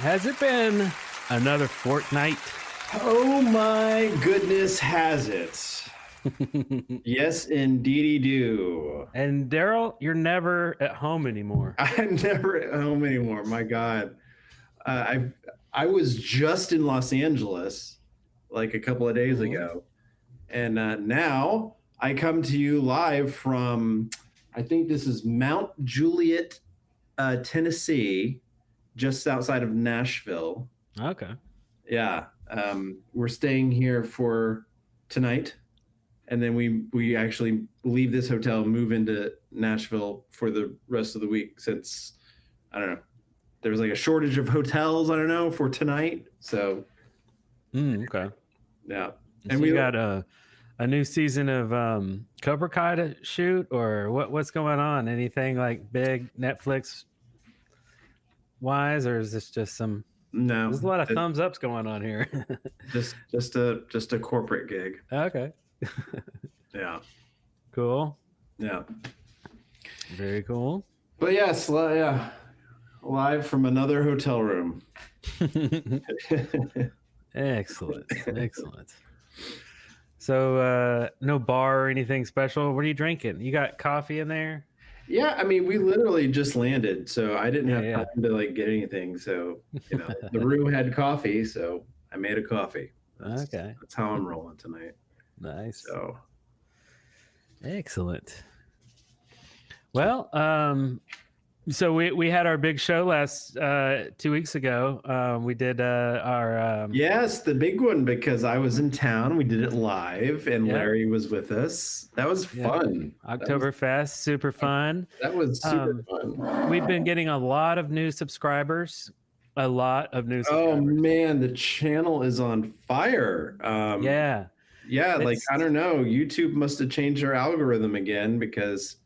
Has it been another fortnight? Oh my goodness, has it? Yes, indeedy do. And Darrell, you're never at home anymore. I'm never at home anymore. My God, I was just in Los Angeles like a couple of days ago, and now I come to you live from, I think this is Mount Juliet, Tennessee, just outside of Nashville. Okay. Yeah, we're staying here for tonight, and then we actually leave this hotel, move into Nashville for the rest of the week, since I don't know, there was like a shortage of hotels, I don't know, for tonight. So okay. Yeah. And so we got a new season of Cobra Kai to shoot, or what's going on? Anything like big Netflix wise, or is this just some? No, there's a lot of thumbs ups going on here. just a corporate gig. Okay. Yeah. Cool. Yeah. Very cool. But yes, yeah, live from another hotel room. Excellent. Excellent. So no bar or anything special. What are you drinking? You got coffee in there? Yeah, I mean, we literally just landed, so I didn't have time to like get anything. So, the room had coffee, so I made a coffee. Okay. That's how I'm rolling tonight. Nice. So excellent. Well, so we had our big show last 2 weeks ago. We did our yes, the big one, because I was in town. We did it live, and Larry was with us. That was fun. Oktoberfest, super fun. That was super fun. We've been getting a lot of new subscribers. Oh man, the channel is on fire. Yeah, like I don't know, YouTube must have changed their algorithm again, because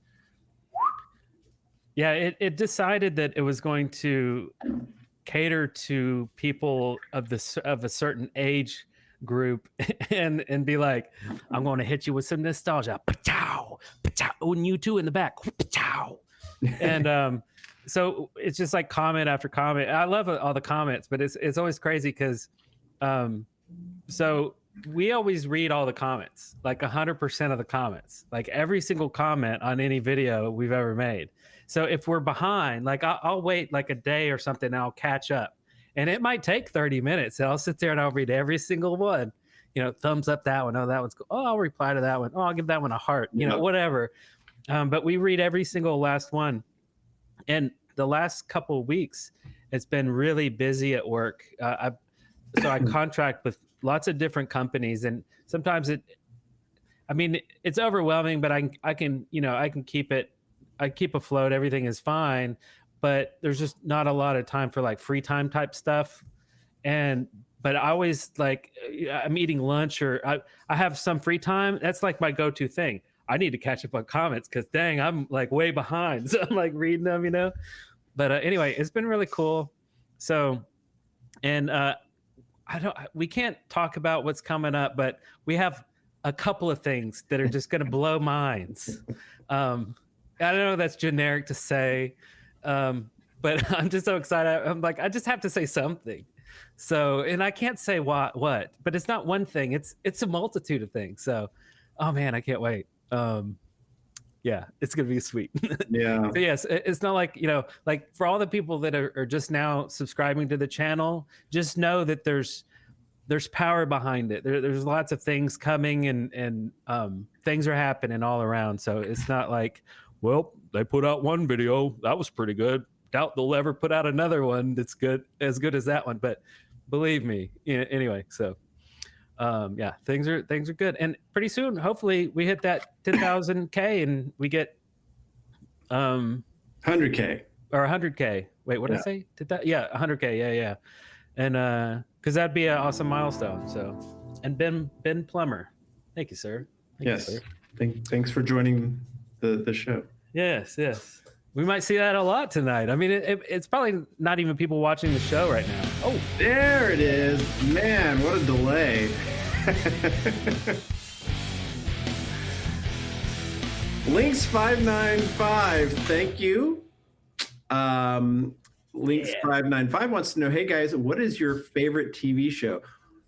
it decided that it was going to cater to people of a certain age group and be like, I'm going to hit you with some nostalgia. Pachow, pachow. And you too in the back. Pachow. And so it's just like comment after comment. I love all the comments, but it's always crazy because so we always read all the comments, like 100% of the comments, like every single comment on any video we've ever made. So if we're behind, like I'll wait like a day or something and I'll catch up, and it might take 30 minutes, and I'll sit there and I'll read every single one, thumbs up that one. Oh, that one's cool. Oh, I'll reply to that one. Oh, I'll give that one a heart, whatever. But we read every single last one. And the last couple of weeks, it's been really busy at work. So I contract with lots of different companies, and sometimes it's overwhelming, but I can keep it. I keep afloat. Everything is fine, but there's just not a lot of time for like free time type stuff. But I always I'm eating lunch, or I have some free time. That's like my go-to thing. I need to catch up on comments because dang, I'm like way behind. So I'm like reading them, But anyway, it's been really cool. So, and we can't talk about what's coming up, but we have a couple of things that are just going to blow minds. I don't know if that's generic to say, but I'm just so excited. I'm like, I just have to say something. So, and I can't say what, but it's not one thing. It's a multitude of things. So, oh man, I can't wait. Yeah, it's gonna be sweet. Yeah. So yes, it's not like, like for all the people that are just now subscribing to the channel, just know that there's power behind it. There's lots of things coming, and things are happening all around. So it's not like, well, they put out one video that was pretty good. Doubt they'll ever put out another one that's as good as that one. But believe me, anyway. So things are good, and pretty soon, hopefully, we hit that 10,000K and we get 100K or 100K. Wait, what did I say? Did that? Yeah, 100K. Yeah, and because that'd be an awesome milestone. So, and Ben Plummer, thank you, sir. Yes, thanks for joining the show. Yes. We might see that a lot tonight. I mean, it's probably not even people watching the show right now. Oh, there it is. Man, what a delay. Links595, thank you. Links595 wants to know, hey guys, what is your favorite TV show?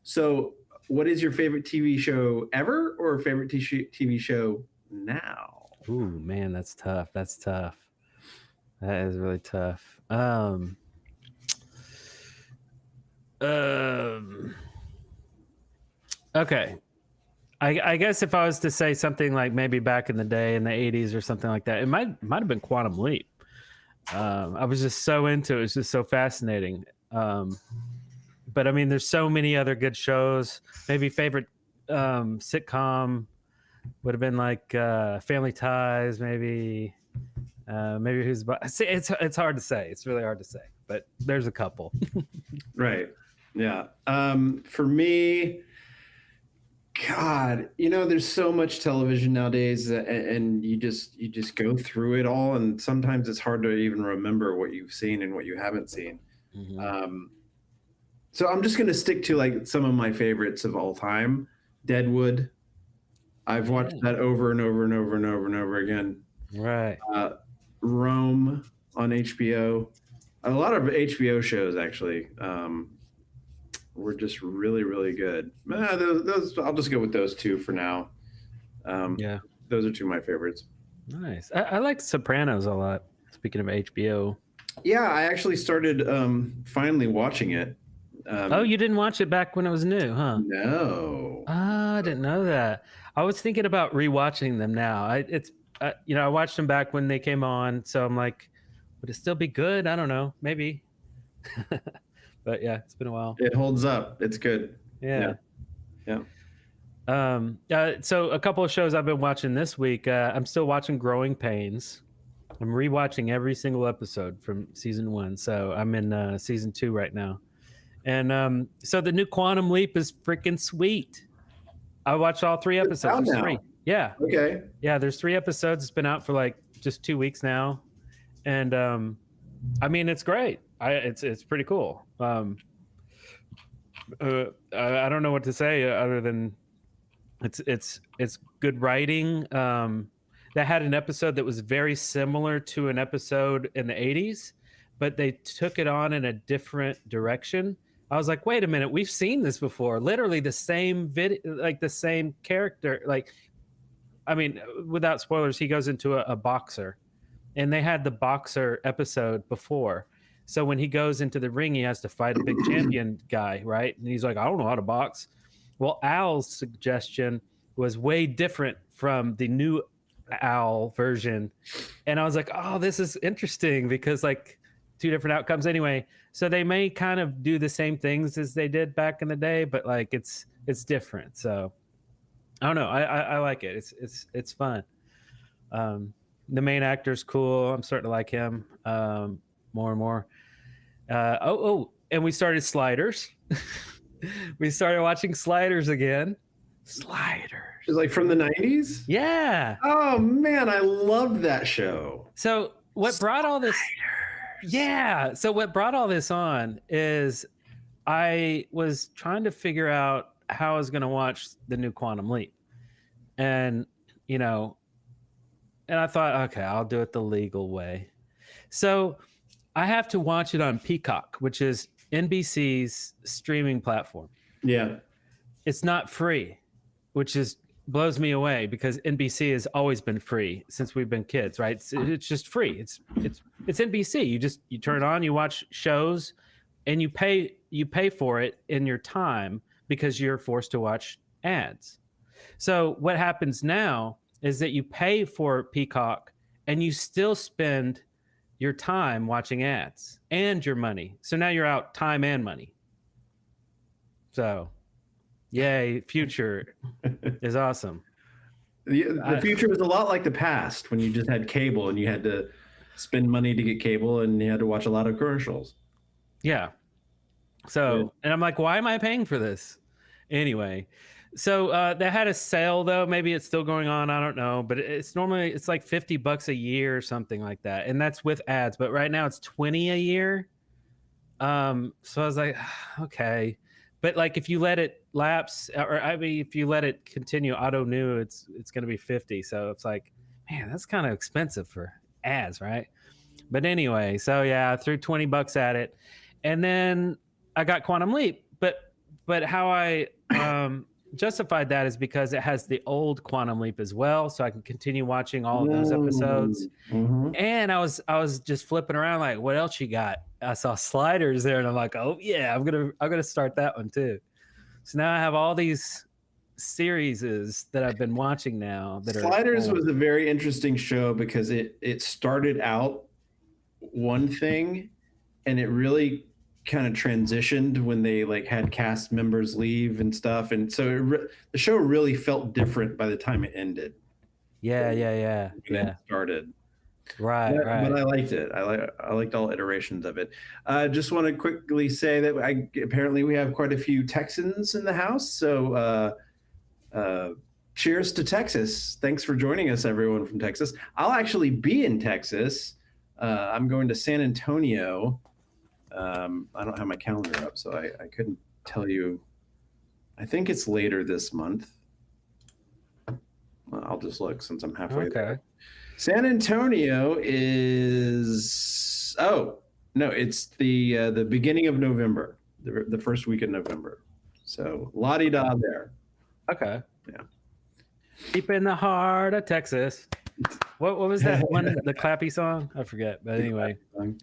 So, what is your favorite TV show ever, or favorite TV show now? Ooh, man, that's tough. That is really tough. Okay. I guess if I was to say something like maybe back in the day in the 80s or something like that, it might have been Quantum Leap. I was just so into it. It's just so fascinating. But I mean, there's so many other good shows. Maybe favorite sitcom would have been like Family Ties, maybe Who's it's hard to say. It's really hard to say, but there's a couple. Right. Yeah. For me, God, there's so much television nowadays, and you just go through it all, and sometimes it's hard to even remember what you've seen and what you haven't seen. Mm-hmm. So I'm just going to stick to like some of my favorites of all time. Deadwood. I've watched that over and over and over and over and over again. Right. Rome on HBO. A lot of HBO shows actually were just really, really good. Those I'll just go with those two for now. Yeah. Those are two of my favorites. Nice. I like Sopranos a lot. Speaking of HBO. Yeah, I actually started finally watching it. Oh, you didn't watch it back when it was new, huh? No. I didn't know that. I was thinking about rewatching them now. I watched them back when they came on, so I'm like, would it still be good? I don't know, maybe. But yeah, it's been a while. It holds up. It's good. Yeah. Yeah. So a couple of shows I've been watching this week. I'm still watching Growing Pains. I'm rewatching every single episode from season 1. So I'm in season 2 right now. And so the new Quantum Leap is freaking sweet. I watched all 3 episodes. There's 3. Yeah. Okay. Yeah, there's 3 episodes. It's been out for like just 2 weeks now. And I mean, it's great. It's pretty cool. I don't know what to say other than it's good writing. They had an episode that was very similar to an episode in the 80s, but they took it on in a different direction. I was like, wait a minute, we've seen this before. Literally the same video, like the same character. Like, I mean, without spoilers, he goes into a boxer, and they had the boxer episode before. So when he goes into the ring, he has to fight a big champion guy, right? And he's like, I don't know how to box. Well, Al's suggestion was way different from the new Al version. And I was like, oh, this is interesting because like 2 different outcomes anyway. So they may kind of do the same things as they did back in the day, but like it's different. So I don't know. I like it. It's fun. The main actor's cool. I'm starting to like him more and more. And we started Sliders. We started watching Sliders again. Sliders. It's like from the 90s? Yeah. Oh man, I loved that show. So what brought all this? Yeah. So what brought all this on is I was trying to figure out how I was going to watch the new Quantum Leap. And, and I thought, okay, I'll do it the legal way. So I have to watch it on Peacock, which is NBC's streaming platform. Yeah. It's not free, which blows me away because NBC has always been free since we've been kids, right? It's just free. It's NBC. You turn it on, you watch shows, and you pay for it in your time because you're forced to watch ads. So what happens now is that you pay for Peacock and you still spend your time watching ads and your money. So now you're out time and money. So yay, future is awesome. The future was a lot like the past when you just had cable and you had to spend money to get cable and you had to watch a lot of commercials. Yeah. So, and I'm like, why am I paying for this? Anyway, so they had a sale though. Maybe it's still going on. I don't know, but it's like $50 a year or something like that. And that's with ads, but right now it's $20 a year. So I was like, okay. But like, if you let it lapse, or I mean, if you let it continue auto renew, it's going to be $50. So it's like, man, that's kind of expensive for ads, right? But anyway, so yeah, I threw $20 at it, and then I got Quantum Leap. But how I justified that is because it has the old Quantum Leap as well, so I can continue watching all of those episodes. Mm-hmm. And I was just flipping around like, what else you got? I saw Sliders there, and I'm like, oh yeah, I'm gonna start that one too. So now I have all these series that I've been watching now. Sliders was a very interesting show because it started out one thing, and it really kind of transitioned when they like had cast members leave and stuff, and so the show really felt different by the time it ended. Yeah. It started. Right. But I liked it. I liked all iterations of it. Just want to quickly say that apparently we have quite a few Texans in the house. So cheers to Texas. Thanks for joining us, everyone from Texas. I'll actually be in Texas. I'm going to San Antonio. I don't have my calendar up, so I couldn't tell you. I think it's later this month. Well, I'll just look since I'm halfway there. San Antonio is it's the beginning of November, the first week of November. So la-di-da there. Okay. Yeah. Deep in the heart of Texas. What was that one? The clappy song? I forget. But anyway,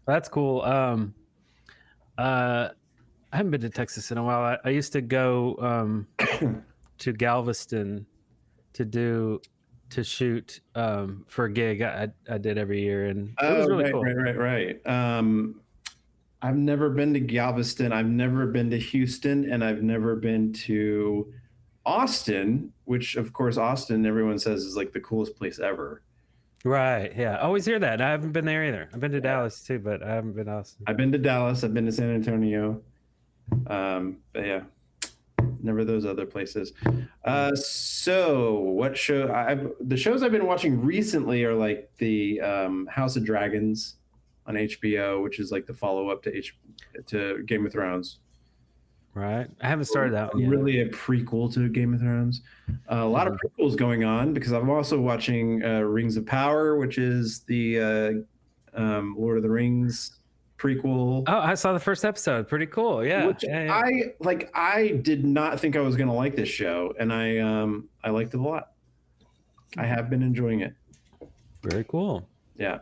that's cool. I haven't been to Texas in a while. I used to go to Galveston to shoot for a gig I did every year, and it was really cool. Right. I've never been to Galveston. I've never been to Houston, and I've never been to Austin, which of course Austin everyone says is like the coolest place ever. Right. Yeah. I always hear that. I haven't been there either. I've been to Dallas too, but I haven't been to Austin. I've been to Dallas. I've been to San Antonio. But yeah, never those other places. So what show? The shows I've been watching recently are like the House of Dragons on HBO, which is like the follow-up to Game of Thrones. Right. I haven't started that one yet. Really a prequel to Game of Thrones. A lot of prequels going on because I'm also watching Rings of Power, which is the Lord of the Rings prequel. Oh, I saw the first episode. Pretty cool. Yeah. Which I did not think I was going to like this show, and I liked it a lot. I have been enjoying it. Very cool. Yeah.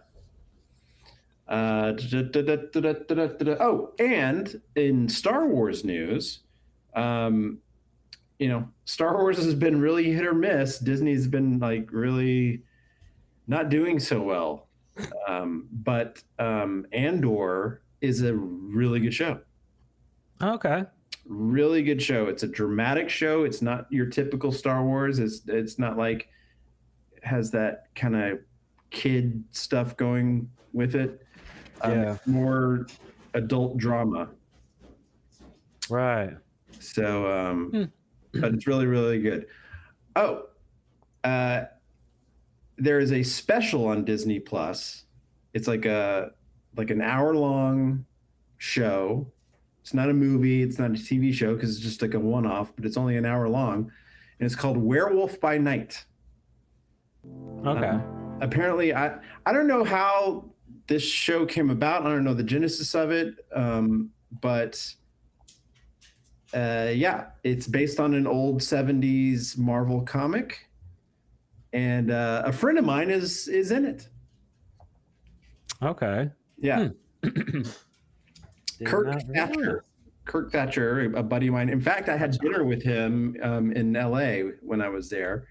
Oh, and in Star Wars news, Star Wars has been really hit or miss. Disney's been like really not doing so well. But Andor is a really good show. Okay. Really good show. It's a dramatic show. It's not your typical Star Wars. It's not like it has that kind of kid stuff going with it. More adult drama. Right. So, but it's really, really good. Oh, there is a special on Disney Plus. It's like an hour-long show. It's not a movie. It's not a TV show because it's just like a one-off, but it's only an hour long, and it's called Werewolf by Night. Okay. Apparently, I don't know how this show came about. I don't know the genesis of it, but it's based on an old 70s Marvel comic, and a friend of mine is in it. Okay. Yeah. Kirk Thatcher, a buddy of mine. In fact, I had dinner with him in LA when I was there.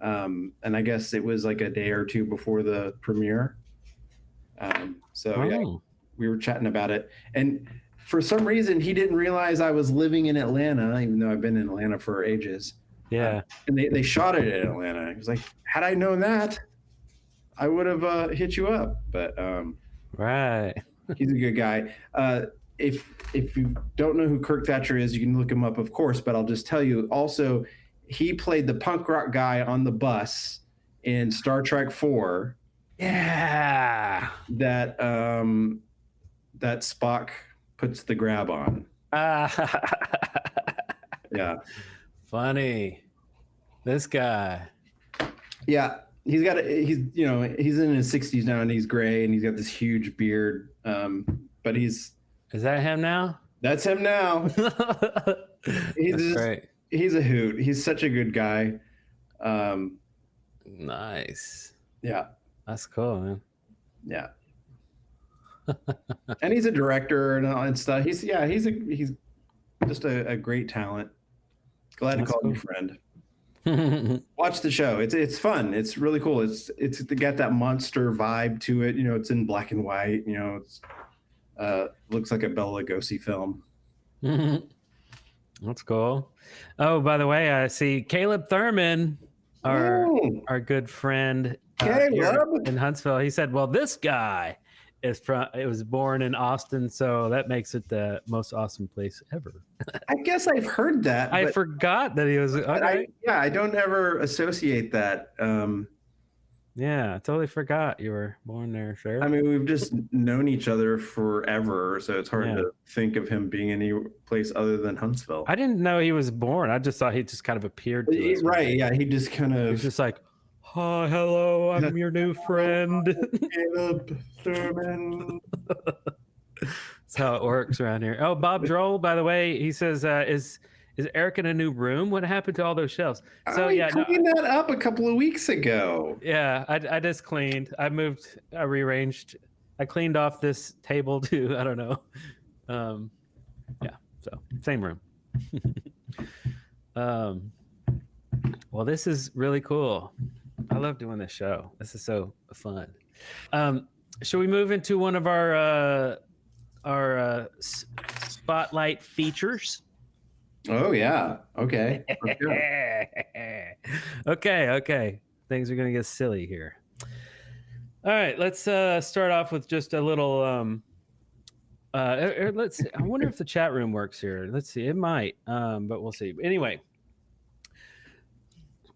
And I guess it was like a day or two before the premiere. Yeah, we were chatting about it. And for some reason, he didn't realize I was living in Atlanta, even though I've been in Atlanta for ages. Yeah. And they shot it in Atlanta. He was like, had I known that, I would have hit you up. But right. He's a good guy. If you don't know who Kirk Thatcher is, you can look him up, of course. But I'll just tell you, also, he played the punk rock guy on the bus in Star Trek 4. Yeah. That Spock puts the grab on. Yeah. Funny. This guy. Yeah. he's in his 60s now, and he's gray, and he's got this huge beard. But Is that him now? That's him now. That's great. He's a hoot. He's such a good guy. Nice. Yeah. That's cool, man. Yeah. And he's a director and stuff. He's just a great talent. Glad to call you friend. Watch the show. It's fun. It's really cool. It's got that monster vibe to it. It's in black and white. It's looks like a Bela Lugosi film. That's cool. Oh, by the way, I see Caleb Thurman, our good friend in Huntsville. He said, "Well, this guy was born in Austin, so that makes it the most awesome place ever." I guess I've heard that. I forgot that he was. Okay. I don't ever associate that. Yeah, I totally forgot you were born there, sure. I mean, we've just known each other forever, so it's hard to think of him being any place other than Huntsville. I didn't know he was born. I just thought he just kind of appeared to us. Right, yeah, he just kind of... He's just like, "Hi, hello, I'm your new friend." Caleb Thurman. That's how it works around here. Oh, Bob Droll, by the way, he says, is Eric in a new room? What happened to all those shelves? So I cleaned that up a couple of weeks ago. Yeah, I just cleaned. I rearranged. I cleaned off this table too. I don't know. Yeah, so same room. Well, this is really cool. I love doing this show. This is so fun. Should we move into one of our spotlight features? Oh yeah. Okay. Okay. Things are gonna get silly here. All right, let's start off with just a little. Let's see. I wonder if the chat room works here. Let's see. It might, but we'll see. Anyway,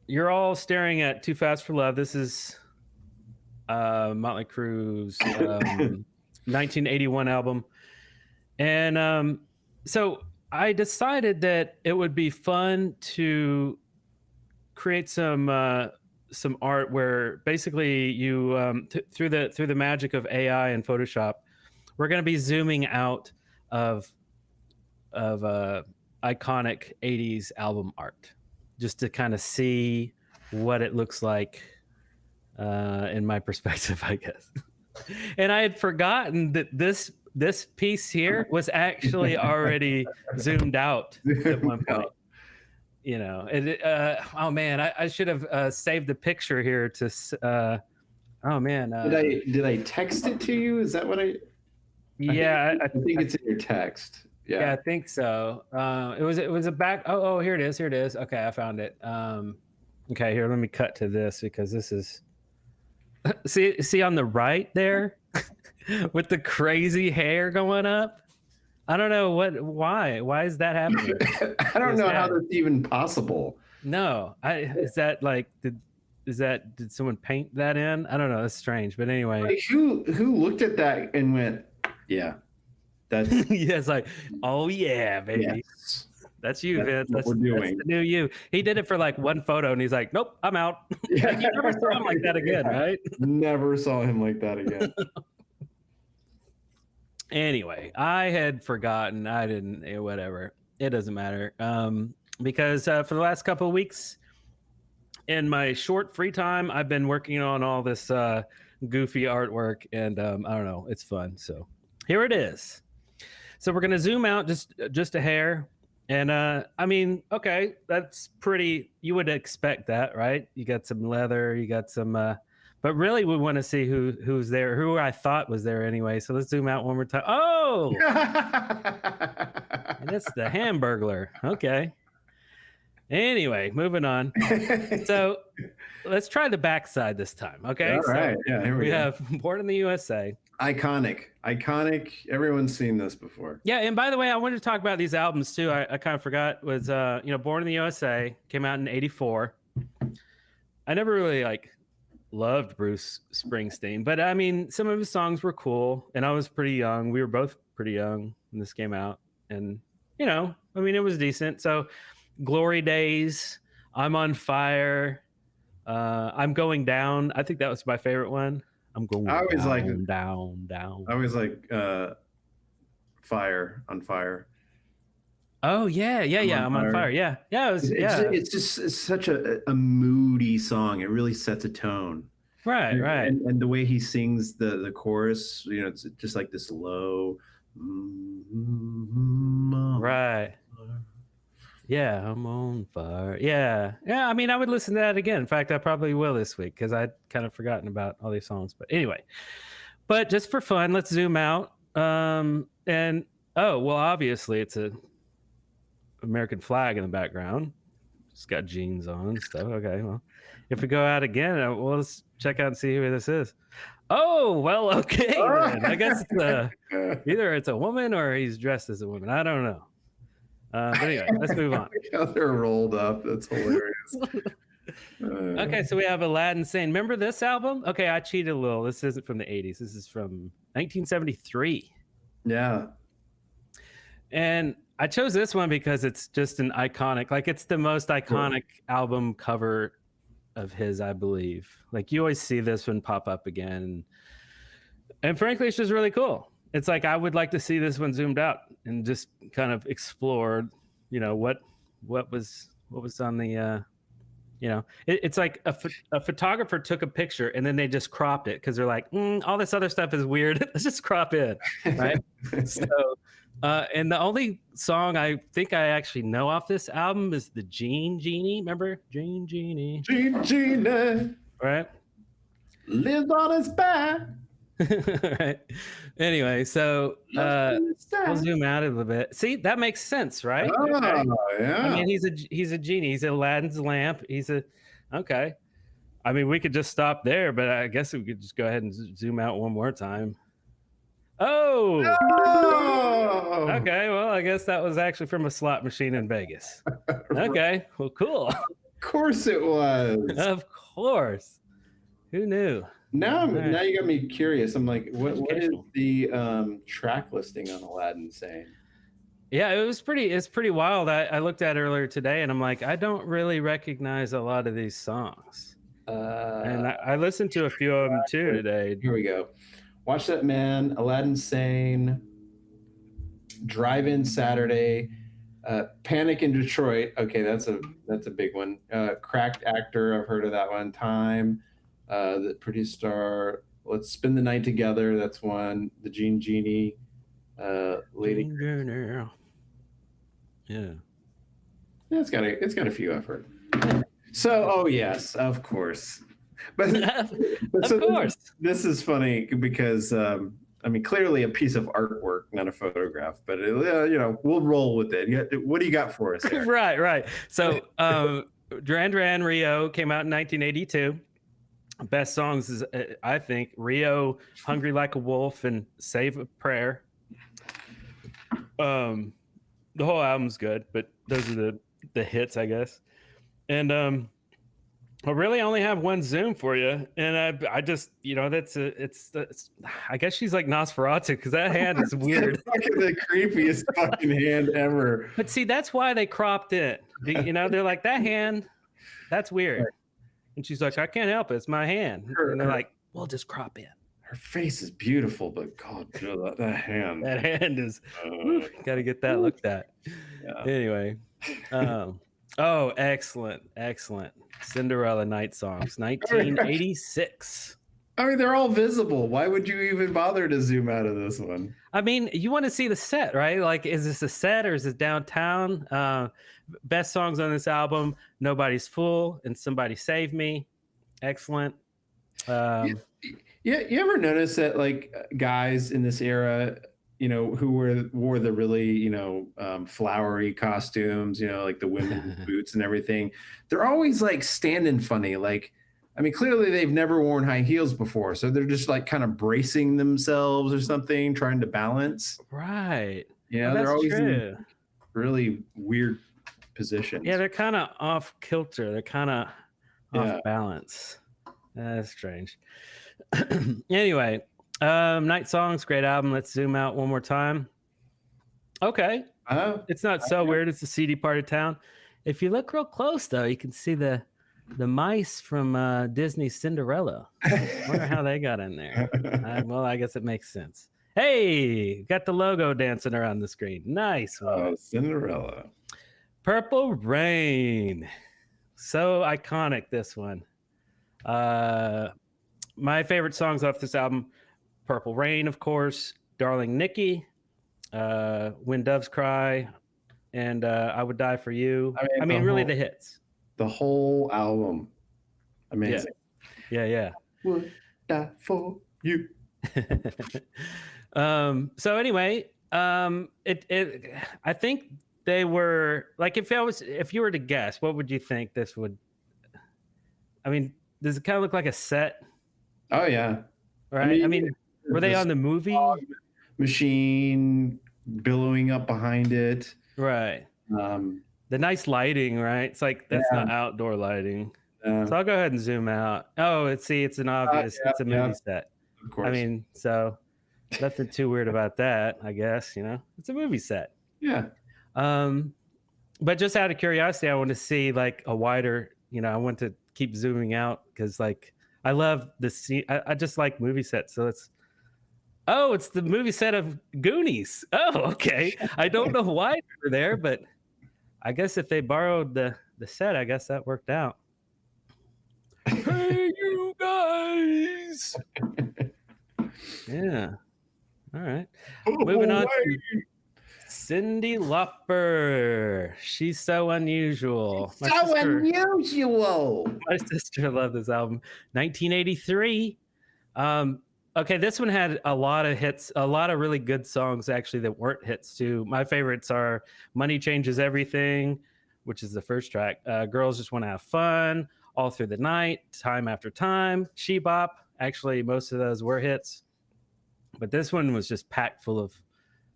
you're all staring at "Too Fast for Love." This is Motley Crue's 1981 album, and so I decided that it would be fun to create some art where basically you through the magic of AI and Photoshop, we're going to be zooming out of iconic 80s album art, just to kind of see what it looks like in my perspective, I guess. And I had forgotten that this piece here was actually already zoomed out at one point. Oh man, I should have saved the picture here to. Oh man, did I text it to you? Is that what I? Yeah, I think it's in your text. Yeah, I think so. It was a back. Oh, here it is. Okay, I found it. Okay, here, let me cut to this because this is. See on the right there. With the crazy hair going up. I don't know why is that happening? I don't know how that's even possible. No, did someone paint that in? I don't know. That's strange. But anyway, like, who looked at that and went, yeah, that's yeah, it's like, oh yeah, baby. Yes. That's you, Vince. That's what we're doing. That's the new you. He did it for like one photo and he's like, nope, I'm out. Yeah. You never saw him like that again, right? Never saw him like that again. Anyway, I had forgotten. I didn't. Whatever. It doesn't matter. Because for the last couple of weeks, in my short free time, I've been working on all this goofy artwork, and I don't know. It's fun. So here it is. So we're gonna zoom out just a hair, and I mean, okay, that's pretty. You would expect that, right? You got some leather. You got some. But really, we want to see who's there, who I thought was there anyway. So let's zoom out one more time. Oh, and it's the Hamburglar. Okay. Anyway, moving on. So let's try the backside this time. Okay. All right. Yeah. Here we go. have Born in the USA. Iconic. Everyone's seen this before. Yeah. And by the way, I wanted to talk about these albums too. I kind of forgot was Born in the USA came out in '84. I never really loved Bruce Springsteen, but I mean, some of his songs were cool, and I was pretty young. We were both pretty young when this came out, and I mean, it was decent. So, Glory Days, I'm on Fire, I'm Going Down. I think that was my favorite one. I'm going I always like down, down, down. I always like Fire on Fire. Oh yeah, yeah, I'm yeah. on I'm on Fire. fire. Yeah, yeah. It was, It's yeah. it's such a moody song. It really sets a tone. Right, right, And the way he sings the chorus, you know, it's just like this low. right. Yeah, I'm on fire. Yeah, yeah. I mean, I would listen to that again. In fact, I probably will this week because I'd kind of forgotten about all these songs. But anyway, but just for fun, let's zoom out. And oh well, obviously it's a American flag in the background. It's got jeans on and stuff. Okay, well, if we go out again, well, let's check out and see who this is. Oh well, okay then. I guess it's either it's a woman or he's dressed as a woman. I don't know. But anyway, let's move on. How they're rolled up. That's hilarious. Okay, so we have Aladdin Sane. Remember this album? Okay, I cheated a little. This isn't from the 80s. This is from 1973. Yeah. And I chose this one because it's just an iconic, like it's the most iconic album cover of his, I believe. Like you always see this one pop up again. And frankly, it's just really cool. It's like I would like to see this one zoomed out and just kind of explore, you know, what was on the you know, it's like a photographer took a picture and then they just cropped it because they're like, all this other stuff is weird. Let's just crop it, right? So, and the only song I think I actually know off this album is the Gene Genie. Remember Gene Genie? Gene Genie Right? lives on his back. Right. Anyway, so we'll zoom out a little bit. See, that makes sense, right? Oh, Okay. yeah. I mean, he's a genie. He's Aladdin's lamp. Okay. I mean, we could just stop there, but I guess we could just go ahead and zoom out one more time. Oh. Oh! Okay. Well, I guess that was actually from a slot machine in Vegas. Okay. Well, cool. Of course it was. Of course. Who knew? Now Right. now you got me curious. I'm like, what is the track listing on Aladdin saying? Yeah, it's pretty wild. I looked at it earlier today and I'm like, I don't really recognize a lot of these songs. And I listened to a few of them too today. Here we go. Watch That Man, Aladdin Sane, Drive-In Saturday, Panic in Detroit. Okay, that's a big one. Cracked Actor, I've heard of that one. Time, the Pretty Star, Let's Spend the Night Together, that's one. The Gene Genie, Lady. Yeah. It's got a few I've heard. So, oh yes, of course. But Of course. This is funny because I mean, clearly a piece of artwork, not a photograph. But you know, we'll roll with it. What do you got for us, Eric? Right. So, Duran Duran Rio came out in 1982. Best songs is, I think, Rio, Hungry Like a Wolf, and Save a Prayer. The whole album's good, but those are the hits, I guess. And I really only have one zoom for you, and I just, you know, it's I guess she's like Nosferatu because that hand is weird. Fucking the creepiest fucking hand ever. But see, that's why they cropped it. You know, they're like, that hand, that's weird. And she's like, I can't help it. It's my hand. And they're like, we'll just crop in. Her face is beautiful, but God, that hand. That hand is, got to get that looked at. Yeah. Anyway. Oh, excellent. Cinderella Night Songs, 1986. I mean, they're all visible. Why would you even bother to zoom out of this one? I mean, you want to see the set, right? Like, is this a set or is this downtown? Best songs on this album: Nobody's Fool and Somebody Save Me. Excellent. Yeah, you ever notice that like guys in this era, you know, who wore the really, you know, flowery costumes, you know, like the women's boots and everything, they're always like standing funny. Like, I mean, clearly they've never worn high heels before, so they're just like kind of bracing themselves or something, trying to balance. Right. You know, they're always in really weird positions. Yeah, they're kind of off kilter. They're kind of off balance. That's strange. Anyway, Night Songs, great album. Let's zoom out one more time. Okay. It's not so weird. It's a seedy part of town. If you look real close, though, you can see the The mice from Disney's Cinderella. Wonder how they got in there. Well, I guess it makes sense. Hey, got the logo dancing around the screen. Nice one. Oh, Cinderella. Purple Rain. So iconic, this one. My favorite songs off this album: Purple Rain, of course, Darling Nikki, When Doves Cry, and I Would Die for You. I mean, really the hits. The whole album. Amazing. Yeah. Would die for you. So anyway, I think they were like, if you were to guess, what would you think this would? I mean, does it kind of look like a set? Oh yeah. Right. I mean were they on the movie? Machine billowing up behind it. Right. The nice lighting, right? It's like that's not outdoor lighting. So I'll go ahead and zoom out. Oh, it's an obvious, it's a movie set. Of course. I mean, so nothing too weird about that, I guess, it's a movie set. Yeah. But just out of curiosity, I want to see like a wider, I want to keep zooming out because like I love the scene. I just like movie sets. So it's the movie set of Goonies. Oh, okay. I don't know why they were there, but I guess if they borrowed the set, I guess that worked out. Hey, you guys. Yeah. All right. Moving on to Cyndi Lauper. She's so unusual. Unusual. My sister loved this album. 1983. Okay, this one had a lot of hits, a lot of really good songs actually that weren't hits too. My favorites are Money Changes Everything, which is the first track. Girls Just Want to Have Fun, All Through the Night, Time After Time, She Bop. Actually, most of those were hits. But this one was just packed full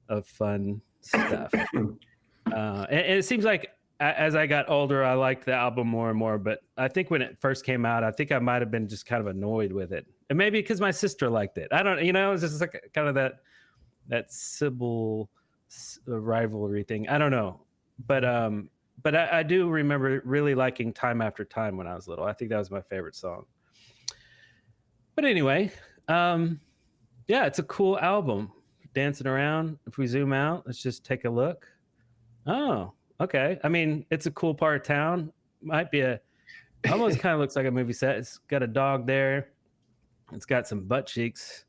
of fun stuff. And it seems like as I got older, I liked the album more and more. But I think when it first came out, I think I might have been just kind of annoyed with it. And maybe because my sister liked it. I don't, it was just like kind of that Sybil rivalry thing. I don't know. But I do remember really liking Time After Time when I was little. I think that was my favorite song. But anyway, yeah, it's a cool album. Dancing around. If we zoom out, let's just take a look. Oh, okay. I mean, it's a cool part of town. Might be almost kind of looks like a movie set. It's got a dog there. It's got some butt cheeks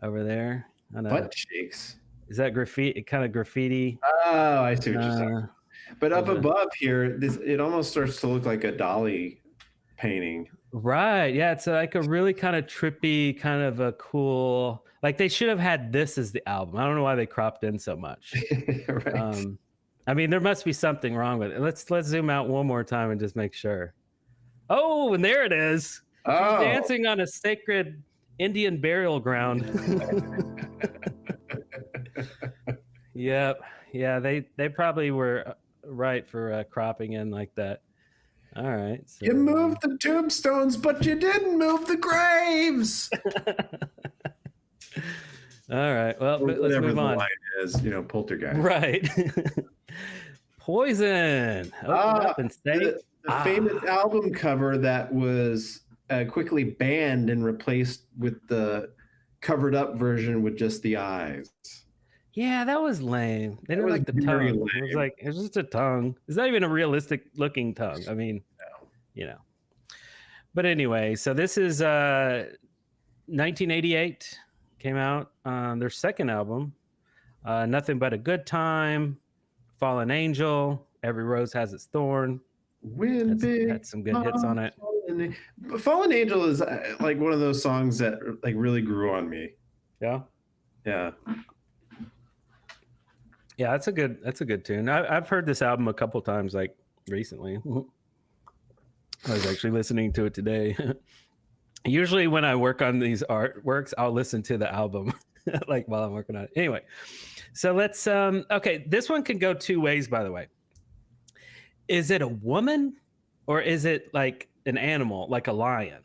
over there. Butt cheeks? Is that graffiti? Kind of graffiti. Oh, I see what you're saying. But up above here, it almost starts to look like a dall-e painting. Right. Yeah. It's like a really kind of trippy, kind of a cool, like they should have had this as the album. I don't know why they cropped in so much. Right. I mean, there must be something wrong with it. Let's zoom out one more time and just make sure. Oh, and there it is. Oh. She's dancing on a sacred Indian burial ground. Yep. Yeah, they probably were right for cropping in like that. All right. So, you moved the tombstones, but you didn't move the graves. All right. Well, let's move on. The line is, poltergeist. Right. Poison. Open up and say the famous album cover that was quickly banned and replaced with the covered up version with just the eyes. Yeah, that was lame. They didn't like the tongue. Lame. It was just a tongue. It's not even a realistic looking tongue. I mean, But anyway, so this is 1988. Came out on their second album. Nothing But a Good Time, Fallen Angel, Every Rose Has Its Thorn. Had some good hits on it. Fallen Angel is like one of those songs that like really grew on me. Yeah. Yeah. Yeah, that's a good tune. I've heard this album a couple times, like recently. I was actually listening to it today. Usually when I work on these artworks, I'll listen to the album like while I'm working on it. Anyway, so let's okay, this one can go two ways, by the way. Is it a woman or is it like an animal, like a lion?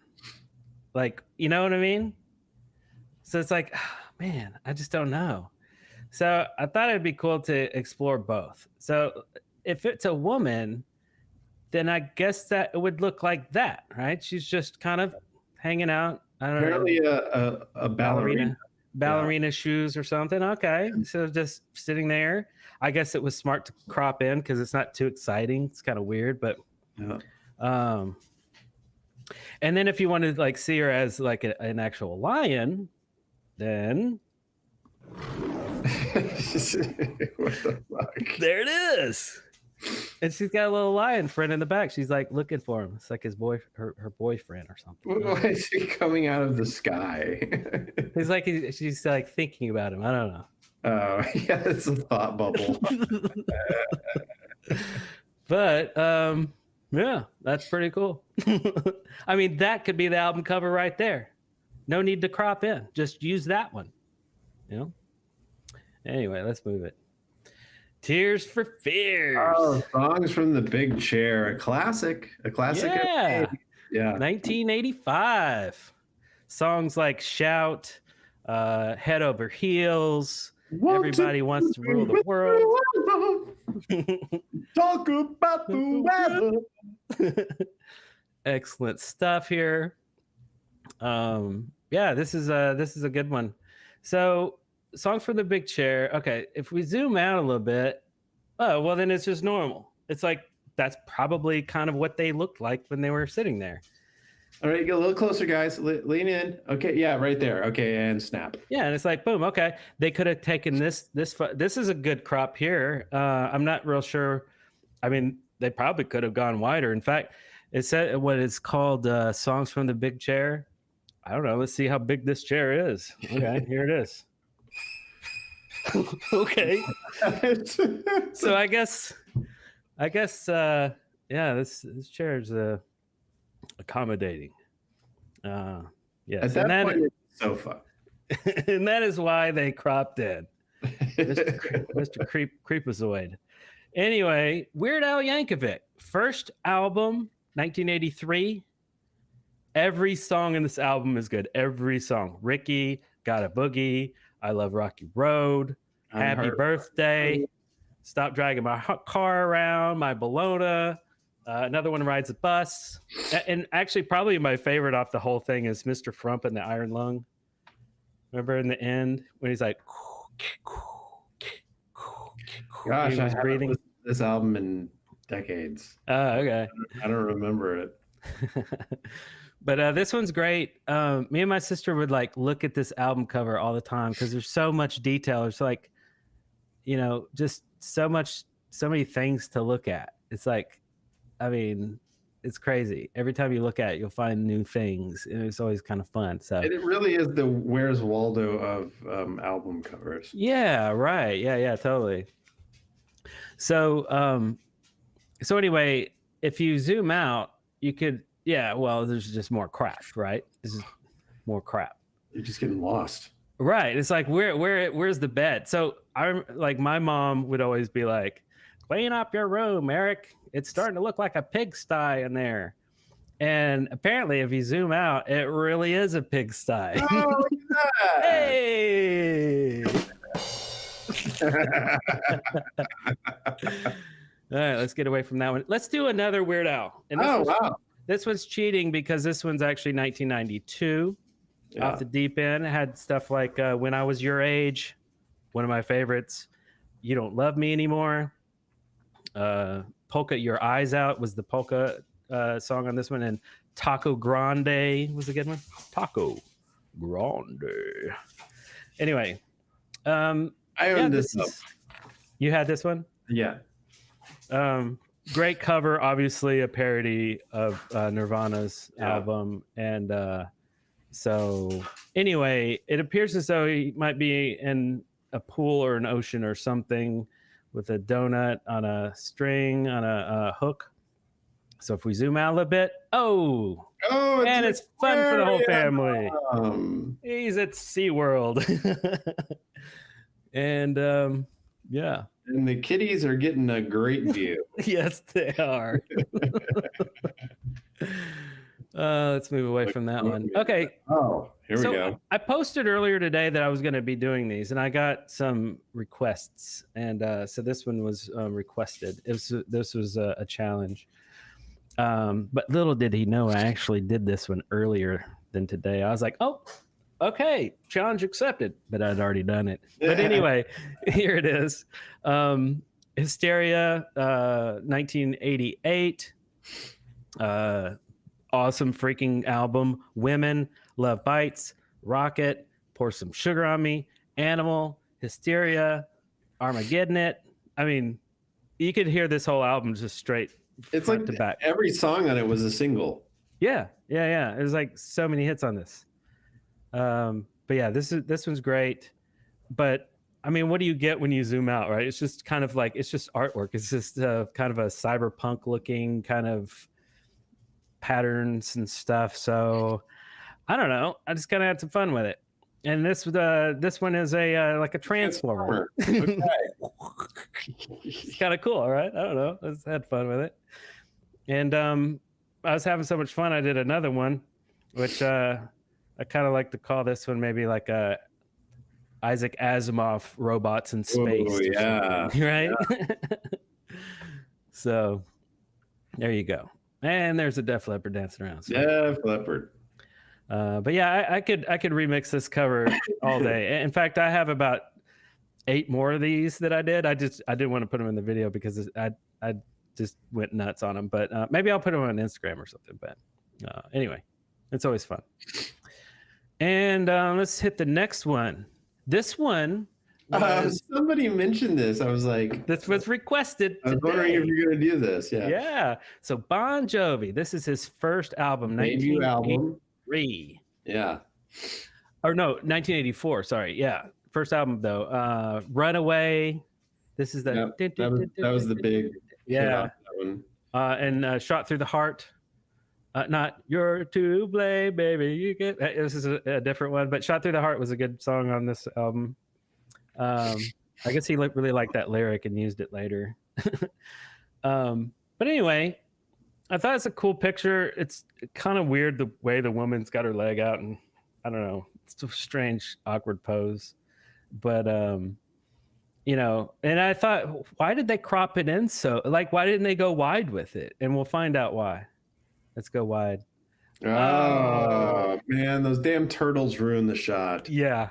Like, you know what I mean? So it's like, oh, man, I just don't know. So I thought it'd be cool to explore both. So if it's a woman, then I guess that it would look like that, right? She's just kind of hanging out. I don't Apparently know. a ballerina. Ballerina shoes or something. Okay. So just sitting there. I guess it was smart to crop in because it's not too exciting. It's kind of weird, but Yeah. And then if you want to like see her as like an actual lion, then What the fuck? there it is. And she's got a little lion friend in the back. She's like looking for him. It's like his her boyfriend or something. Why is he coming out of the sky? He's like she's like thinking about him. I don't know. Oh, yeah, it's a thought bubble. But yeah, that's pretty cool. I mean, that could be the album cover right there. No need to crop in. Just use that one. You know? Anyway, let's move it. Tears for Fears. Oh, Songs from the Big Chair, a classic. Yeah. Yeah. 1985. Songs like Shout, Head Over Heels, Everybody Wants to Rule the World. Talk about the weather. Excellent stuff here. Yeah, this is a good one. So, Songs from the Big Chair. Okay, if we zoom out a little bit, oh well, then it's just normal. It's like that's probably kind of what they looked like when they were sitting there. All right, get a little closer, guys. Lean in. Okay, yeah, right there. Okay, and snap. Yeah, and it's like boom. Okay, they could have taken this is a good crop here. I'm not real sure. I mean, they probably could have gone wider. In fact, it said what it's called Songs from the Big Chair. I don't know. Let's see how big this chair is. Okay, here it is. Okay. So I guess yeah, this chair is accommodating. Yes. At that point, it's a sofa. And that is why they cropped in. Mr. Creepazoid. Anyway, Weird Al Yankovic, first album, 1983. Every song in this album is good. Every song. Ricky, Got a Boogie, I Love Rocky Road, Happy Birthday, Stop Dragging My Car Around, My Bologna, another one, Rides a Bus. And actually, probably my favorite off the whole thing is Mr. Frump and the Iron Lung. Remember in the end when he's like, gosh, he was breathing. This album in decades. Oh, okay. I don't remember it. But this one's great. Me and my sister would like look at this album cover all the time because there's so much detail. It's like, you know, just so many things to look at. It's like, I mean, it's crazy. Every time you look at it, you'll find new things, and it's always kind of fun. So it really is the Where's Waldo of album covers. Yeah, right. Yeah, totally. So, so anyway, if you zoom out, you could. Yeah, well, there's just more crap, right? This is more crap. You're just getting lost. Right. It's like where's the bed? So I'm like my mom would always be like, clean up your room, Eric. It's starting to look like a pigsty in there. And apparently if you zoom out, it really is a pigsty. Oh, yeah. Hey. All right, let's get away from that one. Let's do another Weird Al. And wow. This one's cheating because this one's actually 1992. Yeah. Off the deep end. It had stuff like When I Was Your Age, one of my favorites. You Don't Love Me Anymore. Polka Your Eyes Out was the polka song on this one. And Taco Grande was a good one. Taco Grande. Anyway. I own this up. You had this one? Yeah. Great cover, obviously a parody of Nirvana's album. And so anyway, it appears as though he might be in a pool or an ocean or something with a donut on a string on a hook. So if we zoom out a little bit, and it's fun for the whole family. He's at SeaWorld. And yeah. And the kitties are getting a great view. Yes, they are. Let's move away from that one. Okay. Oh, here we go. I posted earlier today that I was going to be doing these, and I got some requests. And so this one was requested. This was a challenge. But little did he know I actually did this one earlier than today. I was like, oh, okay, challenge accepted, but I'd already done it. But anyway, here it is. Hysteria, 1988. Awesome freaking album. Women, Love Bites, Rocket, Pour Some Sugar on Me, Animal, Hysteria, Armageddon It. I mean, you could hear this whole album just straight It's front like to back. every song on it was a single. Yeah. There's like so many hits on this. But yeah, this one's great. But I mean, what do you get when you zoom out, right? It's just kind of like, it's just artwork. It's just kind of a cyberpunk looking kind of patterns and stuff. So I don't know. I just kind of had some fun with it. And this one is a like a transformer. Okay. It's kind of cool, right? I don't know. I just had fun with it. And I was having so much fun. I did another one, which I kind of like to call this one maybe like a Isaac Asimov robots in space. Oh, yeah. Right? Yeah. So there you go. And there's a Def Leppard dancing around. So. Def Leppard. But yeah, I could remix this cover all day. In fact, I have about 8 more of these that I did. I didn't want to put them in the video because I just went nuts on them. But maybe I'll put them on Instagram or something. But anyway, it's always fun. And let's hit the next one. This one. Somebody mentioned this. I was like, this was requested. I was wondering if you're going to do this. Yeah. Yeah. So Bon Jovi. This is his first album. Debut album. Yeah. Or no, 1984. Sorry. Yeah. First album though. Runaway. This is the that was the big one. And Shot Through the Heart. Not You're to Blame, baby. You get this is a different one, but Shot Through the Heart was a good song on this album. I guess he really liked that lyric and used it later. But anyway, I thought it's a cool picture. It's kind of weird the way the woman's got her leg out, and I don't know, it's a strange, awkward pose. But you know, and I thought, why did they crop it in so? Like, why didn't they go wide with it? And we'll find out why. Let's go wide. Oh man, those damn turtles ruined the shot. Yeah.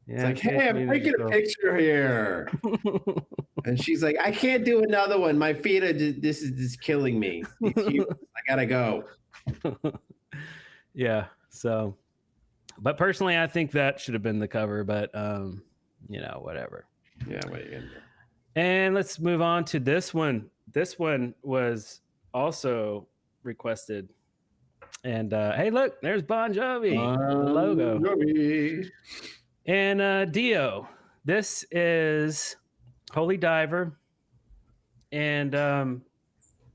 It's like, hey, I'm taking a picture here. And she's like, I can't do another one. My feet are this is just killing me. I gotta go. Yeah. So, but personally, I think that should have been the cover, but you know, whatever. Yeah, what are you gonna do? And let's move on to this one. This one was also requested. And hey, look, there's Bon Jovi, the logo. Jovi. And Dio, this is Holy Diver, and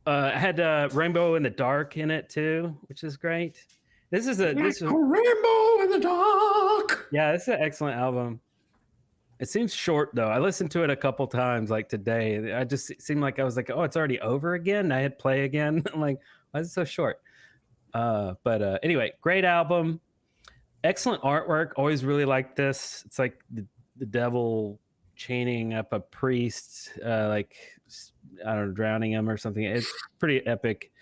had Rainbow in the Dark in it too, which is great. This is Rainbow in the Dark. Yeah, it's an excellent album. It seems short though. I listened to it a couple times, like today. I just it seemed like I was like, oh, it's already over again. I hit play again. I'm like, why is it so short? But anyway, great album. Excellent artwork. Always really liked this. It's like the devil chaining up a priest, like I don't know, drowning him or something. It's pretty epic.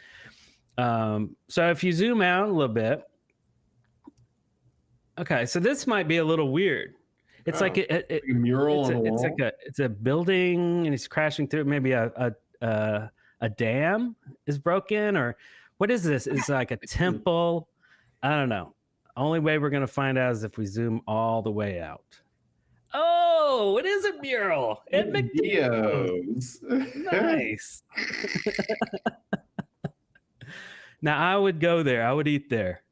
So if you zoom out a little bit, okay. So this might be a little weird. It's like a mural. It's a building, and it's crashing through. Maybe a dam is broken, or what is this? It's like a temple. I don't know. Only way we're going to find out is if we zoom all the way out. Oh, it is a mural. It McDio's. Nice. Now, I would go there. I would eat there.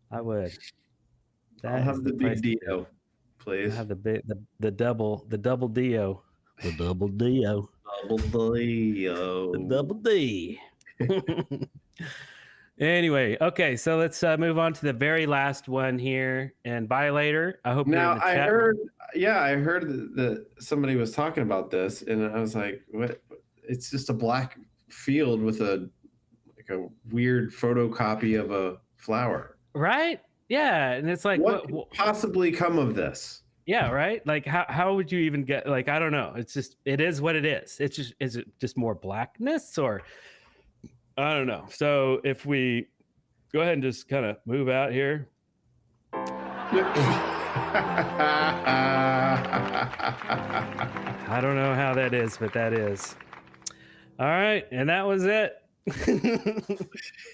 I would. I'll have the big Dio, please. I'll have the double Dio. The double Dio. Double Dio. The double D. Anyway, okay, so let's move on to the very last one here. And Violator, I hope now I heard that somebody was talking about this, and I was like, what? It's just a black field with a weird photocopy of a flower, right? Yeah, and it's like, what could possibly come of this? Yeah, right. Like, how would you even get? Like, I don't know. It's just, it is what it is. It's just, is it just more blackness, or I don't know. So if we go ahead and just kind of move out here. I don't know how that is, but that is. All right. And that was it.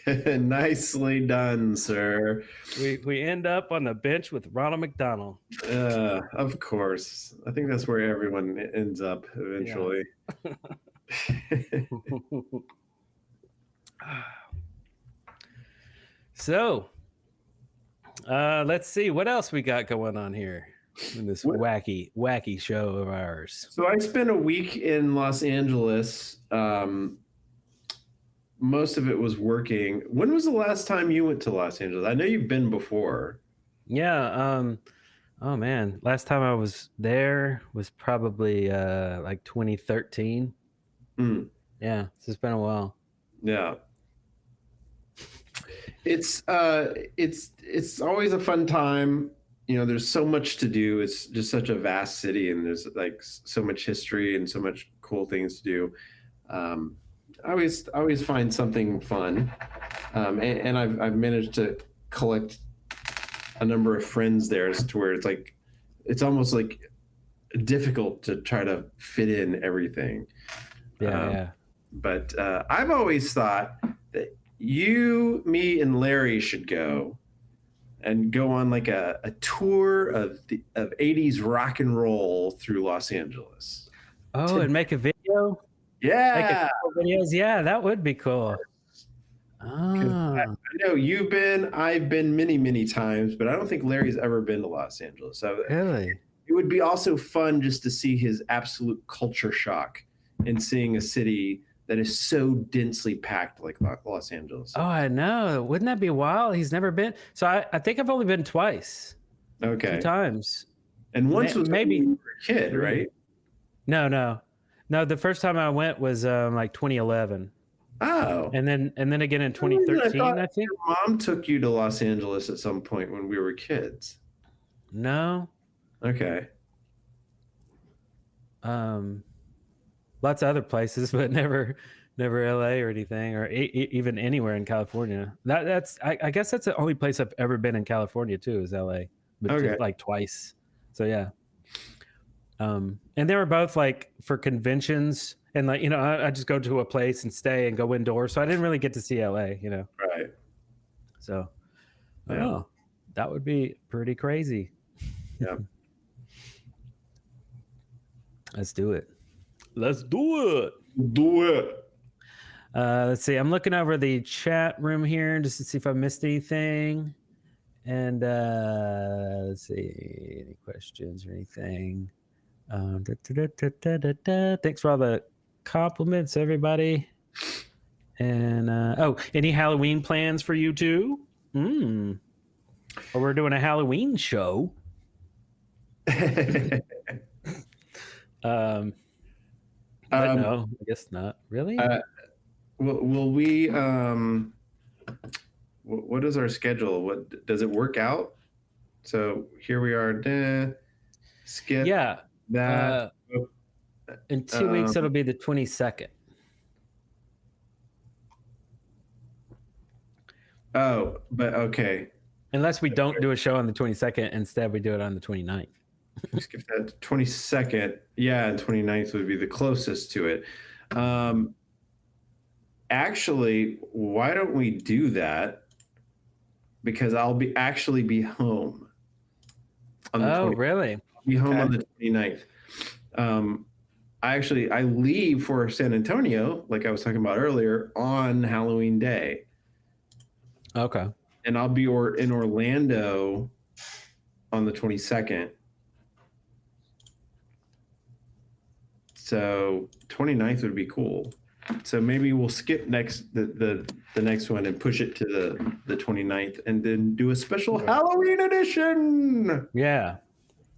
Nicely done, sir. We end up on the bench with Ronald McDonald. Of course. I think that's where everyone ends up eventually. Yeah. So let's see what else we got going on here in this wacky show of ours. So I spent a week in Los Angeles. Most of it was working. When was the last time you went to Los Angeles? I know you've been before. Yeah. Oh man, last time I was there was probably like 2013. Yeah, it's been a while. Yeah. It's always a fun time. You know, there's so much to do. It's just such a vast city, and there's like so much history and so much cool things to do. I always find something fun, and I've managed to collect a number of friends there, to where it's almost like difficult to try to fit in everything. Yeah. But I've always thought that you, me, and Larry should go on like a tour of 80s rock and roll through Los Angeles. Oh, and make a video? Yeah. Make a couple videos? Yeah, that would be cool. I know you've been, I've been many, many times, but I don't think Larry's ever been to Los Angeles. So really? It would be also fun just to see his absolute culture shock in seeing a city that is so densely packed like Los Angeles. Oh, I know. Wouldn't that be wild? He's never been. So I think I've only been twice. Okay. 2 times. And once was maybe when you were a kid, right? No. The first time I went was like 2011. Oh. And then again in 2013, I think. Your mom took you to Los Angeles at some point when we were kids. No. Okay. Lots of other places, but never LA or anything, or even anywhere in California. I guess that's the only place I've ever been in California too, is LA, but Okay. just like twice. So yeah. And they were both like for conventions, and like, you know, I just go to a place and stay and go indoors. So I didn't really get to see LA, you know. Right. So that would be pretty crazy. Yeah. Let's do it. Let's do it. Do it. Let's see. I'm looking over the chat room here just to see if I missed anything. And let's see, any questions or anything. Thanks for all the compliments, everybody. And any Halloween plans for you too? Or we're doing a Halloween show. No, I guess not. Really? Will we? What is our schedule? What does it work out? So here we are. Skip. Yeah. That. In 2 weeks, it'll be the 22nd. Oh, but okay. Unless we don't do a show on the 22nd, instead we do it on the 29th. Skip that 22nd. Yeah, and 29th would be the closest to it. Actually, why don't we do that? Because I'll be home. Really? I'll be home on the 29th. I leave for San Antonio, like I was talking about earlier, on Halloween Day. Okay. And I'll be in Orlando on the 22nd. So 29th would be cool. So maybe we'll skip the next one and push it to the 29th, and then do a special Halloween edition. Yeah.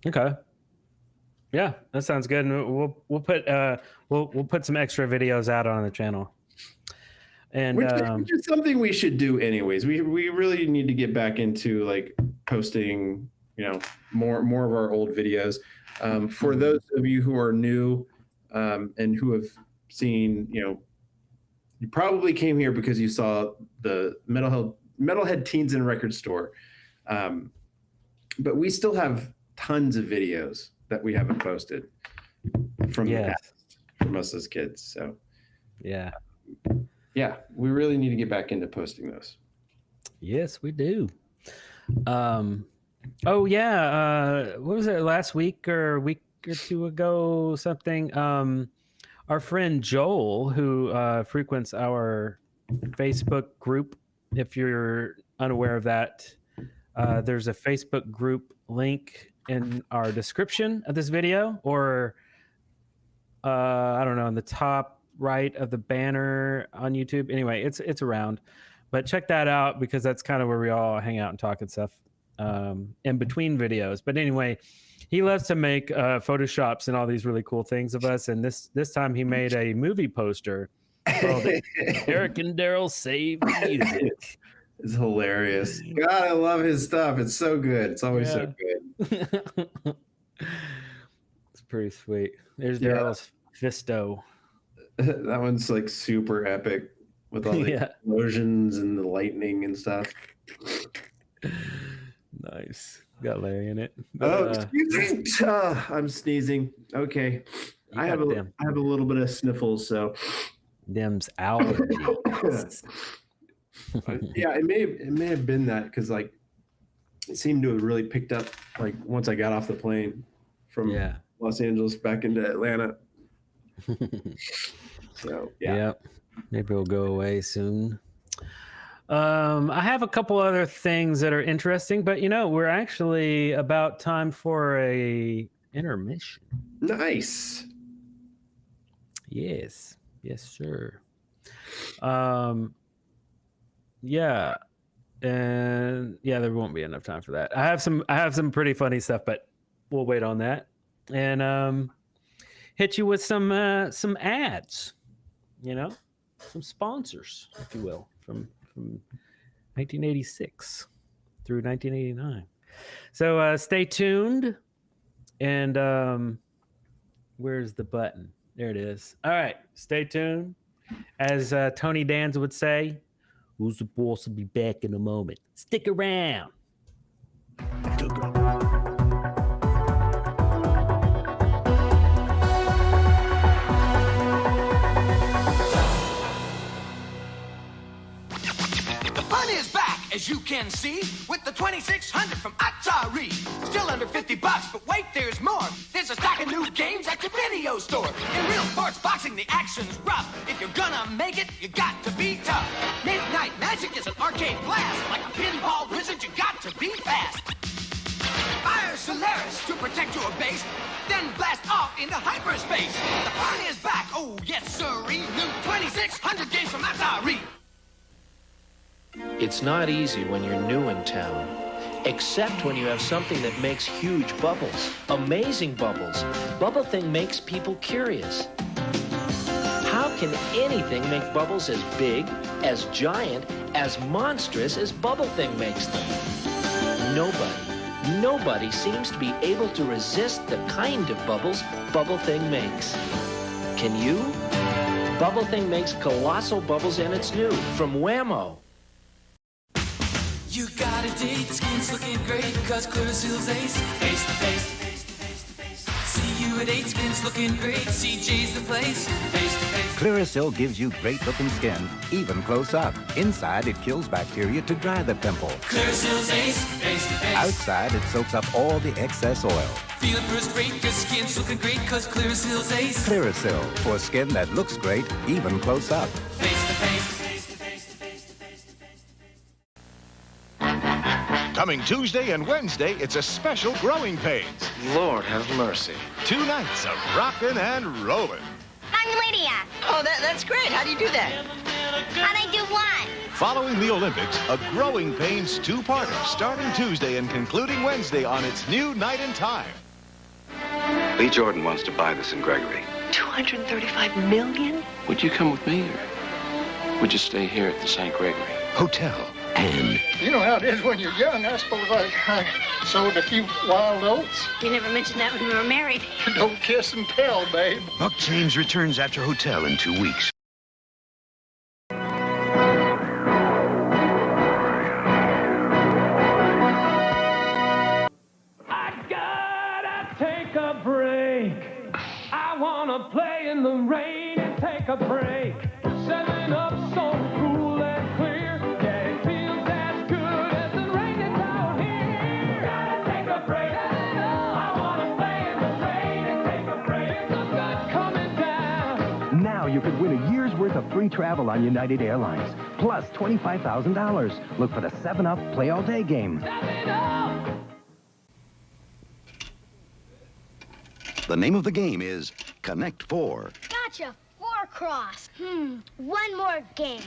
Okay. Yeah, that sounds good. And we'll put some extra videos out on the channel. And which is something we should do anyways. We really need to get back into like posting, you know, more of our old videos. For those of you who are new and who have seen, you know, You probably came here because you saw the Metalhead Teens in Record Store. But we still have tons of videos that we haven't posted from the past from us as kids. So yeah, we really need to get back into posting those. Yes, we do. What was it, last week or a week or two ago, something? Our friend Joel, who frequents our Facebook group, if you're unaware of that, there's a Facebook group link in our description of this video, or I don't know, in the top right of the banner on YouTube. Anyway, it's around, but check that out because that's kind of where we all hang out and talk and stuff in between videos. But anyway, he loves to make photoshops and all these really cool things of us. And this time he made a movie poster called Eric and Darrell Save Music. It's hilarious. God, I love his stuff. It's so good. It's always so good. It's pretty sweet. There's Darrell's Fisto. That one's like super epic with all the explosions and the lightning and stuff. Nice. Got Larry in it. Excuse me. I'm sneezing. Okay. I have a little bit of sniffles, so them's allergies. Yeah, it may have been that because like it seemed to have really picked up like once I got off the plane from Los Angeles back into Atlanta. So maybe it'll go away soon. I have a couple other things that are interesting, but we're actually about time for a intermission. Nice. Yes, sir. And there won't be enough time for that. I have some pretty funny stuff, but we'll wait on that and hit you with some ads, some sponsors, if you will, from 1986 through 1989. So stay tuned. And where's the button? There it is. All right, stay tuned. As Tony Danza would say, who's the boss will be back in a moment. Stick around. As you can see, with the 2600 from Atari. Still under $50, but wait, there's more. There's a stack of new games at your video store. In real sports boxing, the action's rough. If you're gonna make it, you got to be tough. Midnight Magic is an arcade blast. Like a pinball wizard, you got to be fast. Fire Solaris to protect your base, then blast off into hyperspace. The party is back, oh yes sirree. New 2600 games from Atari. It's not easy when you're new in town, except when you have something that makes huge bubbles, amazing bubbles. Bubble Thing makes people curious. How can anything make bubbles as big, as giant, as monstrous as Bubble Thing makes them? Nobody seems to be able to resist the kind of bubbles Bubble Thing makes. Can you? Bubble Thing makes colossal bubbles and it's new from Whammo. You got a date, skin's looking great, cause Clearasil's ace. Face to face, face to face to face. See you at 8, skin's looking great, CJ's the place. Face to face. Clearasil gives you great looking skin, even close up. Inside, it kills bacteria to dry the pimple. Clearasil's ace, face to face. Outside, it soaks up all the excess oil. Feeling first rate, cause skin's looking great, cause Clearasil's ace. Clearasil, for skin that looks great, even close up. Face to face. Coming Tuesday and Wednesday, it's a special Growing Pains. Lord have mercy. 2 nights of rockin' and rollin'. I'm Lydia. Oh, that's great. How do you do that? How'd I do what? Following the Olympics, a Growing Pains 2-parter starting Tuesday and concluding Wednesday on its new night and time. Lee Jordan wants to buy this in Gregory. $235 million? Would you come with me, or would you stay here at the St. Gregory Hotel? And you know how it is when you're young. I suppose I sowed a few wild oats. You never mentioned that when we were married. Don't kiss and tell, babe. Buck James returns after Hotel in 2 weeks. in the rain and take a break. 7 Up, so cool and clear. Yeah, it feels as good as the rain that's out here. Gotta take a break. 7 Up. I wanna play in the rain and take a break. It's so good coming down. Now you could win a year's worth of free travel on United Airlines, plus $25,000. Look for the 7 Up Play All Day game. 7 Up. The name of the game is Connect 4. Gotcha. 4 cross. One more game.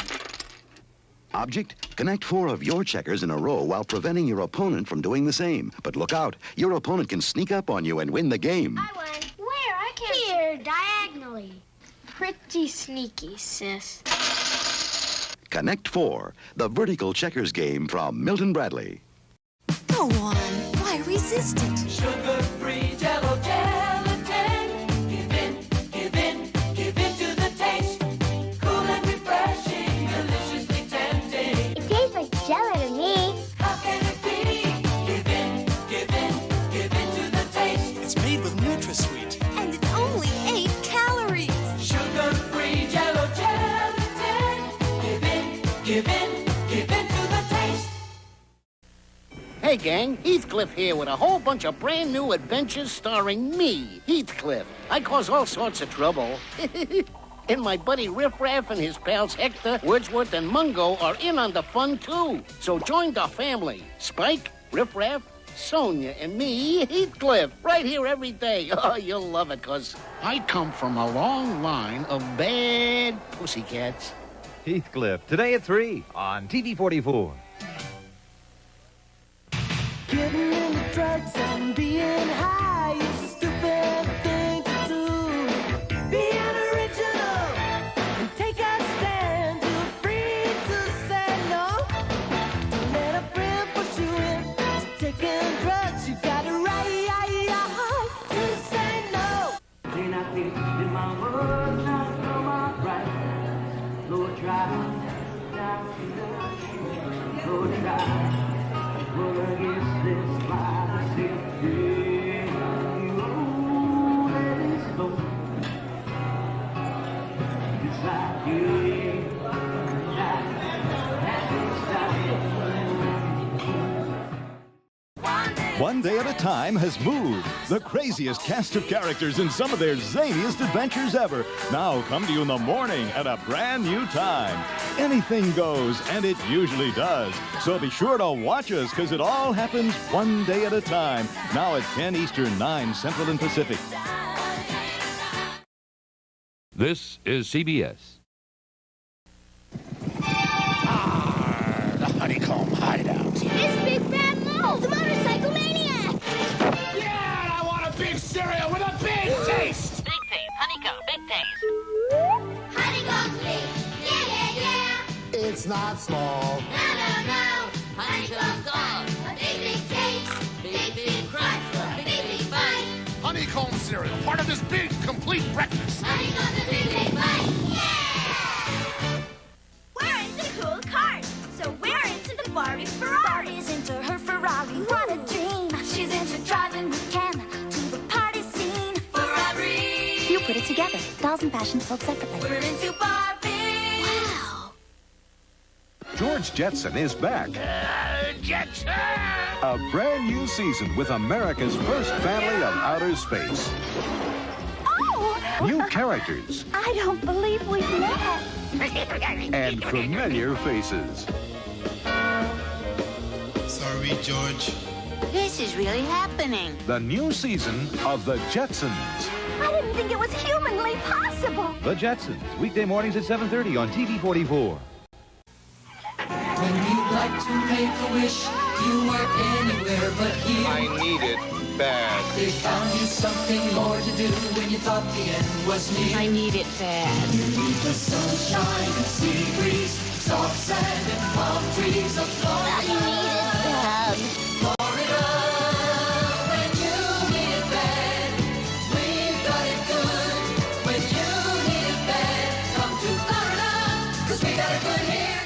Object, connect 4 of your checkers in a row while preventing your opponent from doing the same. But look out, your opponent can sneak up on you and win the game. I won. Where? I can't. Here, diagonally. Pretty sneaky, sis. Connect 4, the vertical checkers game from Milton Bradley. Go on. Why resist it? Sugar-free Jell-O gelatin. Give in, give in, give in to the taste. Cool and refreshing, deliciously tempting. It tastes like jello to me. How can it be? Give in, give in, give in to the taste. It's made with NutraSweet. And it's only 8 calories. Sugar-free Jell-O gelatin. Give in, give in, give in to the taste. Hey, gang, Heathcliff here with a whole bunch of brand new adventures starring me, Heathcliff. I cause all sorts of trouble. And my buddy Riff Raff and his pals Hector, Wordsworth, and Mungo are in on the fun, too. So join the family. Spike, Riff Raff, Sonia, and me, Heathcliff, right here every day. Oh, you'll love it, because I come from a long line of bad pussycats. Heathcliff, today at 3 on TV 44. Getting into drugs and being high is a stupid thing to do. Be unoriginal and take a stand. You're free to say no. Don't let a friend push you in to taking drugs. You got a right to say no. May not be in my words, not from my right. Lord, try. Lord, try. One Day at a Time has moved. The craziest cast of characters in some of their zaniest adventures ever now come to you in the morning at a brand new time. Anything goes, and it usually does. So be sure to watch us, because it all happens one day at a time. Now at 10 Eastern, 9 Central and Pacific. This is CBS. The honeycomb hideout. It's Big Bad Mo, the motorcycle maniac. Yeah, I want a big cereal with a big taste. Big taste, honeycomb, big taste. Honeycomb taste. Yeah. It's not small. No. Honeycomb's all. A big taste. Big crunch. Big bite. Honeycomb cereal, part of this big, complete breakfast. Honeycomb's a big bite. Yeah. We're into cool cars, so we're into the Barbie Ferrari. Barbie's into her Ferrari. What a dream. She's into driving with Ken to the party scene. Ferrari. You put it together. Dolls and fashion sold separately. We're into Barbie. Wow. George Jetson is back. Jetson! A brand new season with America's first family of outer space. Oh! New characters. I don't believe we've met. And familiar faces. Sorry, George. This is really happening. The new season of The Jetsons. I didn't think it was humanly possible. The Jetsons, weekday mornings at 7:30 on TV 44. When you'd like to make a wish, you were anywhere but here. I need it bad. They found you something more to do when you thought the end was near. I need it bad. You need the sunshine and sea breeze, soft sand and palm trees of Florida. I need it bad. Florida, when you need it bad, we've got it good. When you need it bad, come to Florida, 'cause we got it good here.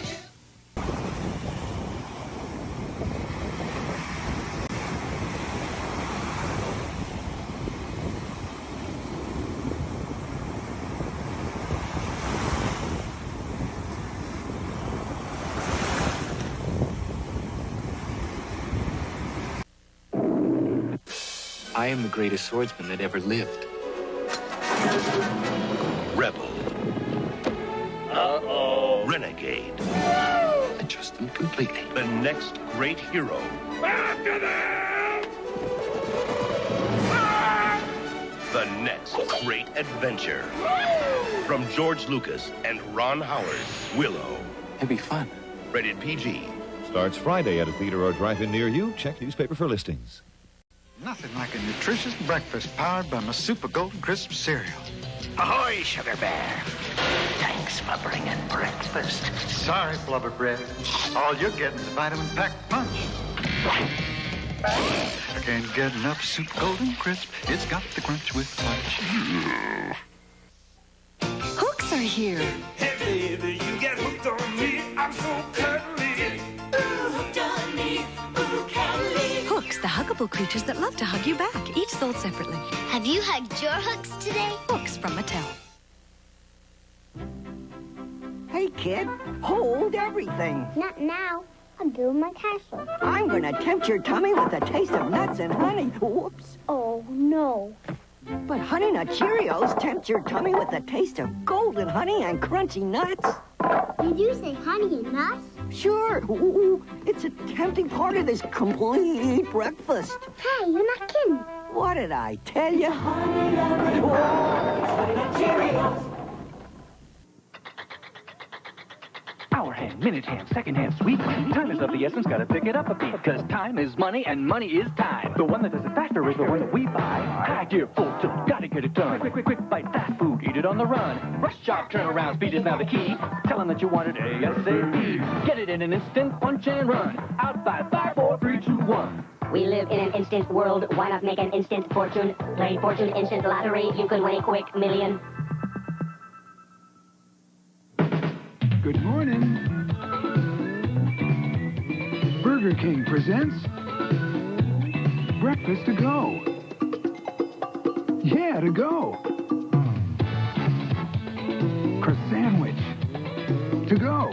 I am the greatest swordsman that ever lived. Rebel. Uh-oh. Renegade. I trust them completely. The next great hero. After them! The next great adventure. From George Lucas and Ron Howard, Willow. It'd be fun. Rated PG. Starts Friday at a theater or drive-in near you. Check newspaper for listings. Nothing like a nutritious breakfast powered by my Super Golden Crisp cereal. Ahoy, Sugar Bear. Thanks for bringing breakfast. Sorry, Flubber Bread. All you're getting is a vitamin-packed punch. I can't get enough Super Golden Crisp. It's got the crunch with punch. Hooks are here. Hey, baby, you get hooked on me. I'm so cuddly. Ooh, hooked on me. Ooh, cuddly. Hooks, the huggable creatures that love to hug you back, each sold separately. Have you hugged your hooks today? Hooks from Mattel. Hey, kid, hold everything. Not now. I'm building my castle. I'm gonna tempt your tummy with a taste of nuts and honey. Whoops. Oh, no. But Honey Nut Cheerios tempt your tummy with a taste of golden honey and crunchy nuts. Did you say honey and nuts? Sure. Ooh, it's a tempting part of this complete breakfast. Hey, you're not kidding. What did I tell you? Honey Nut Cheerios. Hour hand, minute hand, second hand, sweet. Time is of the essence, gotta pick it up a beat. Because time is money and money is time. The one that does it faster is the one that we buy. High gear, full tilt, gotta get it done. Quick, quick, quick, quick, bite fast food, eat it on the run. Rush job, turnaround, speed is now the key. Tell them that you want it ASAP. Get it in an instant, punch and run. Out by 5, 4, 3, 2, 1. We live in an instant world. Why not make an instant fortune? Play Fortune Instant Lottery. You could win a quick million. Good morning. Burger King presents Breakfast to Go. Yeah, to go. Croissantwich. To go.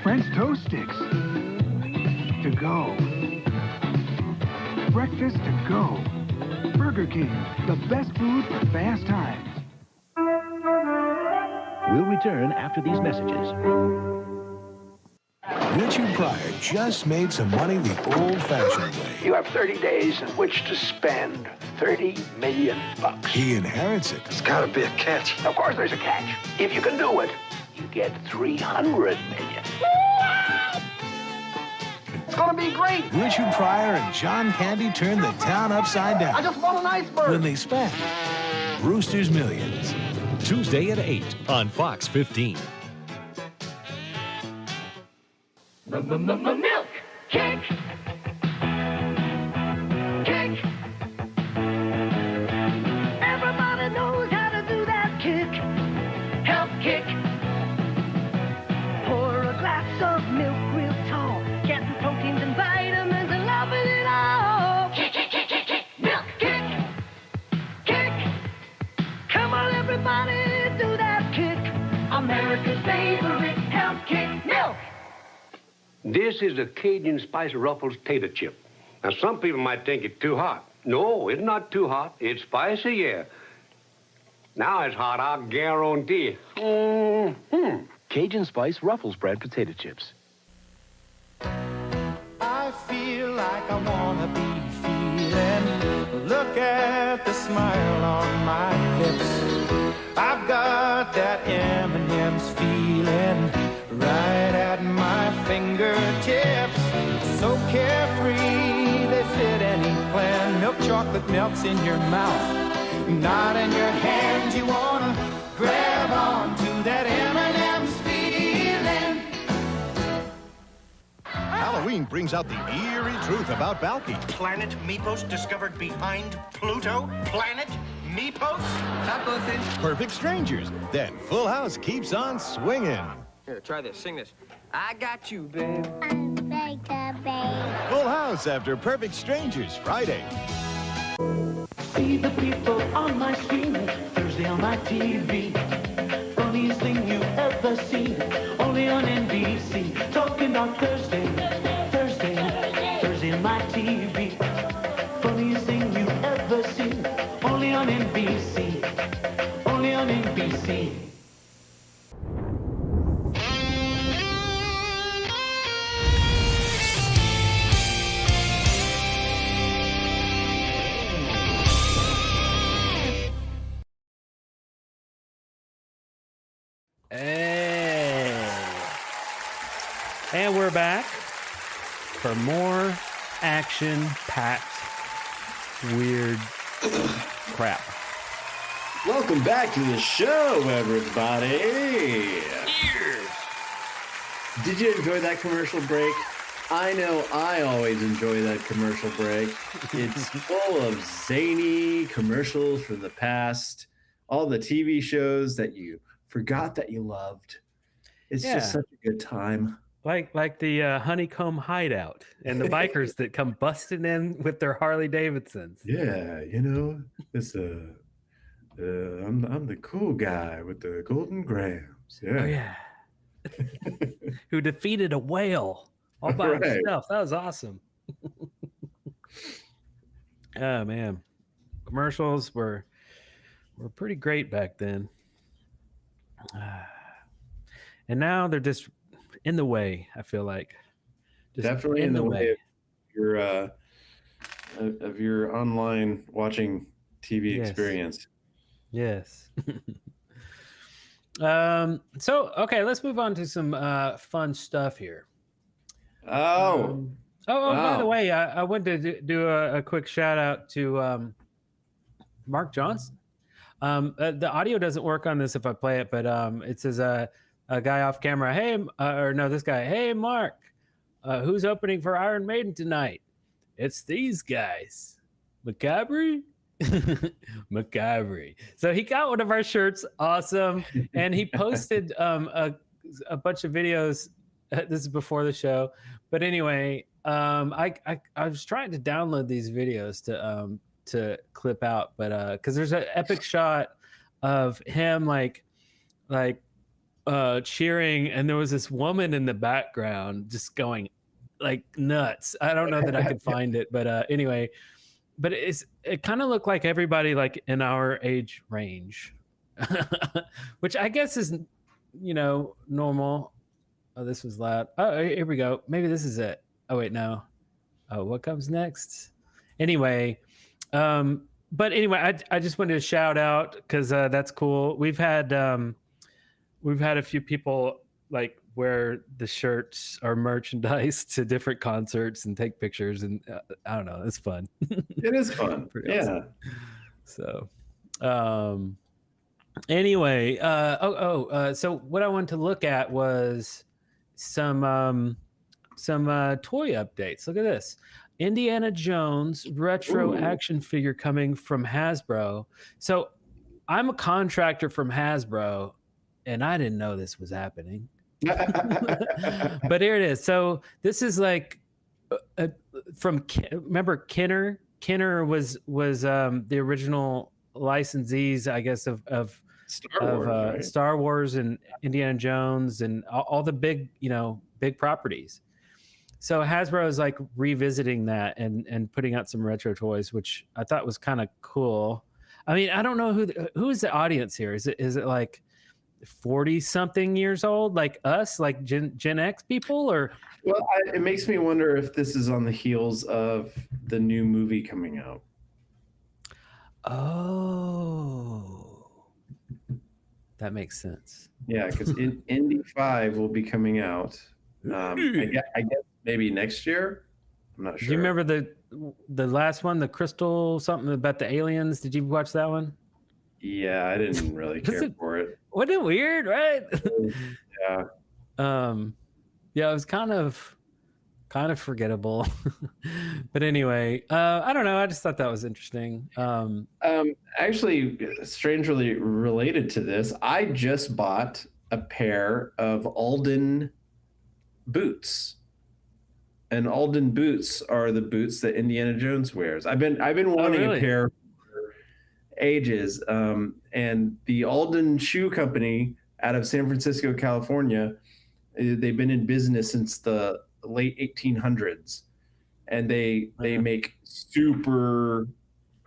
French toast sticks. To go. Breakfast to go. Burger King, the best food for fast times. We'll return after these messages. Richard Pryor just made some money the old-fashioned way. You have 30 days in which to spend $30 million. He inherits it. There's got to be a catch. Of course there's a catch. If you can do it, you get $300 million. It's going to be great. Richard Pryor and John Candy turned the town upside down. I just want an iceberg. When they spent Brewster's Millions. Tuesday at 8 on Fox 15. Milk kick. Kick. Everybody knows how to do that kick. Health kick. Pour a glass of milk real tall. Getting proteins and vitamins and loving it all. Kick, kick, kick, kick, kick. Milk kick. Kick. Come on, everybody, do that kick. America's favorite health kick. Milk. This is a Cajun Spice Ruffles tater chip. Now, some people might think it's too hot. No, it's not too hot. It's spicy, yeah. Now it's hot, I'll guarantee. Cajun Spice Ruffles brand potato chips. I feel like I wanna be feeling. Look at the smile on my lips. I've got that M&M's feeling right at my fingertips. So carefree, they fit any plan. Milk chocolate melts in your mouth, not in your hand. You wanna grab onto that M&M's feeling. Halloween brings out the eerie truth about Balky. Planet Mepos discovered behind Pluto? Planet Mepos? Perfect Strangers. Then Full House keeps on swinging. Here, try this. Sing this. I got you, babe. Full House after Perfect Strangers Friday. See the people on my screen, Thursday on my TV. Funniest thing you've ever seen, only on NBC. Talking about Thursday on my TV. funniest thing you've ever seen. Only on NBC. Only on NBC. Hey. And we're back for more action-packed, weird crap. Welcome back to the show, everybody. Did you enjoy that commercial break? I know I always enjoy that commercial break. It's full of zany commercials from the past, all the TV shows that you forgot that you loved. It's just such a good time. Like the honeycomb hideout and the bikers that come busting in with their Harley Davidsons. Yeah, you know, it's I'm the cool guy with the golden grams. Yeah. Oh yeah. Who defeated a whale all by himself. That was awesome. Oh man. Commercials were pretty great back then. And now they're just in the way, I feel like. Just definitely in the way of your online watching TV experience. Yes. So okay, let's move on to some fun stuff here. Wow. By the way, I wanted to do a quick shout out to Mark Johnson. The audio doesn't work on this if I play it, but it says a guy off camera. Hey, this guy. Hey, Mark, who's opening for Iron Maiden tonight? It's these guys. Macabre? Macabre. So he got one of our shirts. Awesome. And he posted a bunch of videos. This is before the show. But anyway, I was trying to download these videos to clip out, but because there's an epic shot of him like cheering, and there was this woman in the background just going like nuts. I don't know that I could find it, but anyway, but it kind of looked like everybody like in our age range, which I guess is normal. Oh, this was loud. Oh, here we go. Maybe this is it. Oh wait, no. Oh, what comes next? Anyway. But anyway, I just wanted to shout out because that's cool. We've had a few people like wear the shirts or merchandise to different concerts and take pictures, and I don't know, it's fun. It is fun. Yeah. Awesome. So, anyway, so what I wanted to look at was some toy updates. Look at this. Indiana Jones retro action figure coming from Hasbro. So I'm a contractor from Hasbro, and I didn't know this was happening. But here it is. So this is like remember Kenner? Kenner was the original licensees, I guess, of Star Wars and Indiana Jones and all the big properties. So Hasbro is like revisiting that and putting out some retro toys, which I thought was kind of cool. I mean, I don't know who is the audience here. Is it like 40 something years old, like us, like Gen X people, or? Well, it makes me wonder if this is on the heels of the new movie coming out. Oh, that makes sense. Yeah, because Indy 5 will be coming out. I guess maybe next year. I'm not sure. Do you remember the last one, the Crystal something about the aliens? Did you watch that one? Yeah, I didn't really care for it. Wasn't it weird, right? Yeah. Yeah, it was kind of forgettable. But anyway, I don't know. I just thought that was interesting. Actually, strangely related to this, I just bought a pair of Alden boots. And Alden boots are the boots that Indiana Jones wears. I've been wanting a pair for ages. And the Alden Shoe Company out of San Francisco, California, they've been in business since the late 1800s. and they make super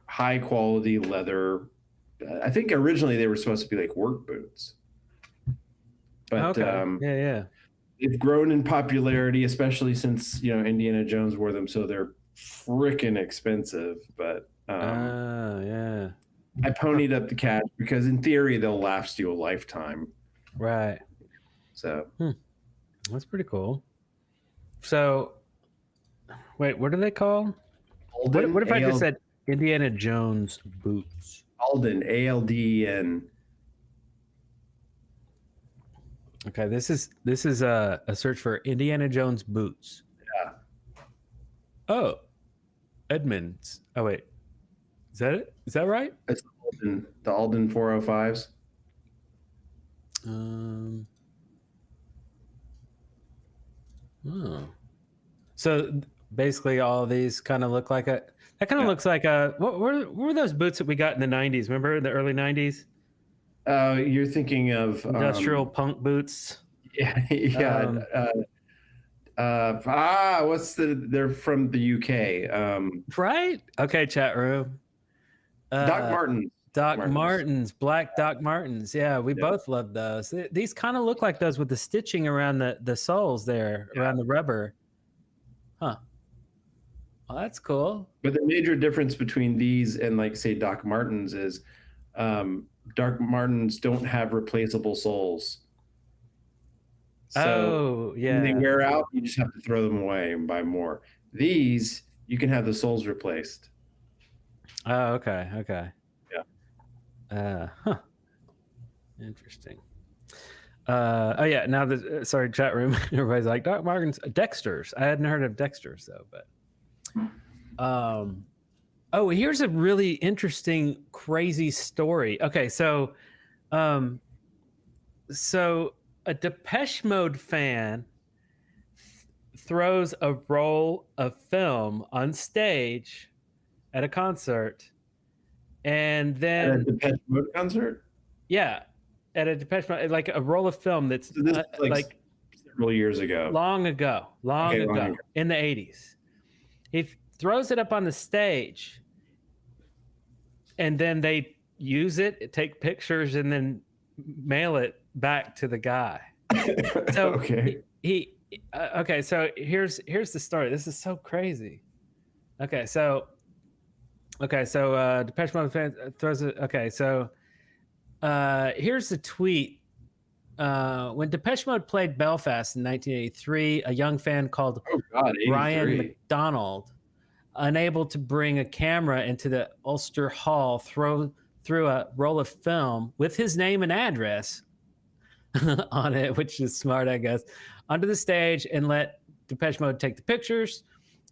high quality leather. I think originally they were supposed to be like work boots, but yeah. They've grown in popularity, especially since Indiana Jones wore them, so they're freaking expensive. But yeah, I ponied up the cash because in theory they'll last you a lifetime. Right. So that's pretty cool. So wait, what are they called? Alden, what if I just said Indiana Jones boots? Alden, ALDEN. Okay, this is a search for Indiana Jones boots. Yeah. Oh, Edmonds. Oh wait, is that it? Is that right? It's the Alden 405s. Oh. So basically, all of these kind of look like a. That kind of looks like a. What were those boots that we got in the '90s? Remember the early '90s? You're thinking of industrial punk boots. Yeah. They're from the UK. Right? Okay, chat room. Doc Martens. Doc Martens, black Doc Martens. Yeah, we both love those. These kind of look like those with the stitching around the soles there, around the rubber. Huh. Well, that's cool. But the major difference between these and, like, say, Doc Martens is Doc Martens don't have replaceable soles. So when they wear out, you just have to throw them away and buy more. These, you can have the soles replaced. Oh, okay. Yeah. Interesting. Oh yeah. Now sorry, chat room. Everybody's like Doc Martens, Dexter's. I hadn't heard of Dexter's though, but oh, here's a really interesting, crazy story. Okay, so a Depeche Mode fan throws a roll of film on stage at a concert, and then at a Depeche Mode concert. Yeah, at a Depeche Mode, like a roll of film that's so this is like several years ago, long ago, in the '80s. He throws it up on the stage, and then they use it, take pictures, and then mail it back to the guy. So he okay, so here's the story. This is so crazy. Okay, so Depeche Mode fan throws it. Okay, so here's the tweet. When Depeche Mode played Belfast in 1983, a young fan called Ryan McDonald, unable to bring a camera into the Ulster Hall, threw a roll of film with his name and address on it, which is smart, I guess, onto the stage and let Depeche Mode take the pictures.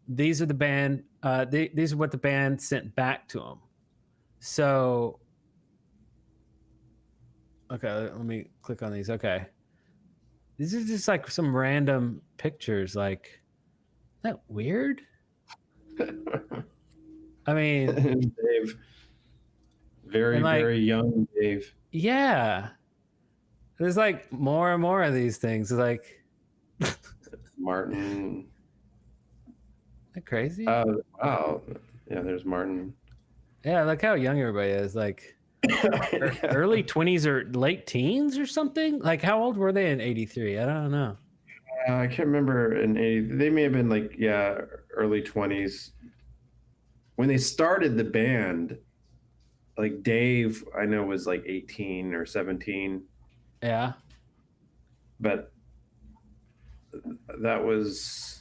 These are the band. These are what the band sent back to him. So, okay, let me click on these. Okay, these are just like some random pictures. Like, isn't that weird? I mean, Dave, very young Dave. Yeah, there's like more and more of these things. It's like Martin. Isn't that crazy? Oh, wow. Yeah, there's Martin. Yeah, look how young everybody is. Like early 20s or late teens or something. Like, how old were they in '83? I don't know. I can't remember in '80. They may have been like, early 20s. When they started the band, like Dave, I know was like 18 or 17. Yeah. But that was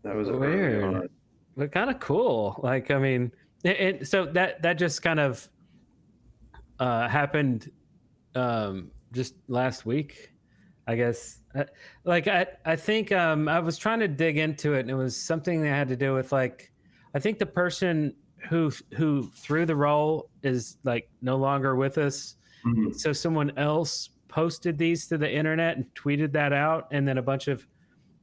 weird, but kind of cool. Like, I mean, and so that just kind of happened just last week, I guess. I think I was trying to dig into it, and it was something that had to do with, like, I think the person who threw the roll is like no longer with us. Mm-hmm. So someone else posted these to the internet and tweeted that out, and then a bunch of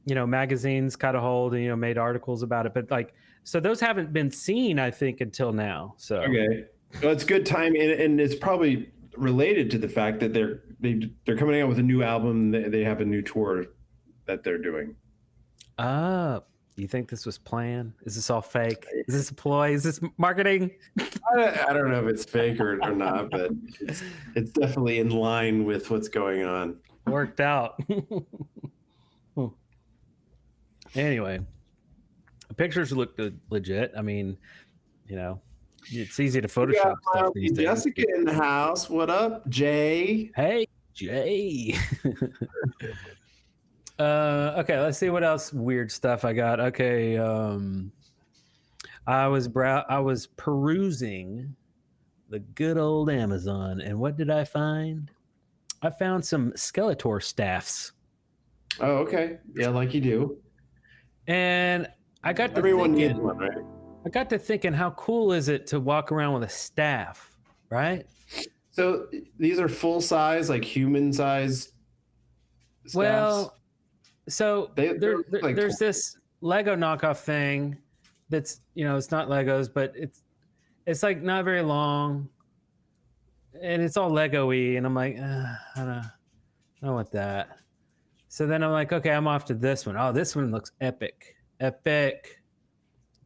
magazines caught a hold and made articles about it. But like, so those haven't been seen, I think, until now. So okay, well, it's good time, and it's probably related to the fact that they're coming out with a new album. They have a new tour that they're doing. You think this was planned? Is this all fake? Is this a ploy? Is this marketing? I don't know if it's fake or not, but it's definitely in line with what's going on. Worked out. Anyway, the pictures look legit. I mean, it's easy to Photoshop stuff these days. Jessica in the house. What up, Jay? Hey, Jay. Okay, let's see what else weird stuff I got. Okay, I was perusing the good old Amazon, and what did I find? I found some Skeletor staffs. Oh, okay. Yeah, like you do. And I got to Everyone thinking, needs one, right? I got to thinking, how cool is it to walk around with a staff, right? So these are full size, like human size staffs? Well, so like there's this Lego knockoff thing that's, it's not Legos, but it's like not very long, and it's all Lego-y, and I'm like, I don't want that. So then I'm like, okay, I'm off to this one. Oh, this one looks epic.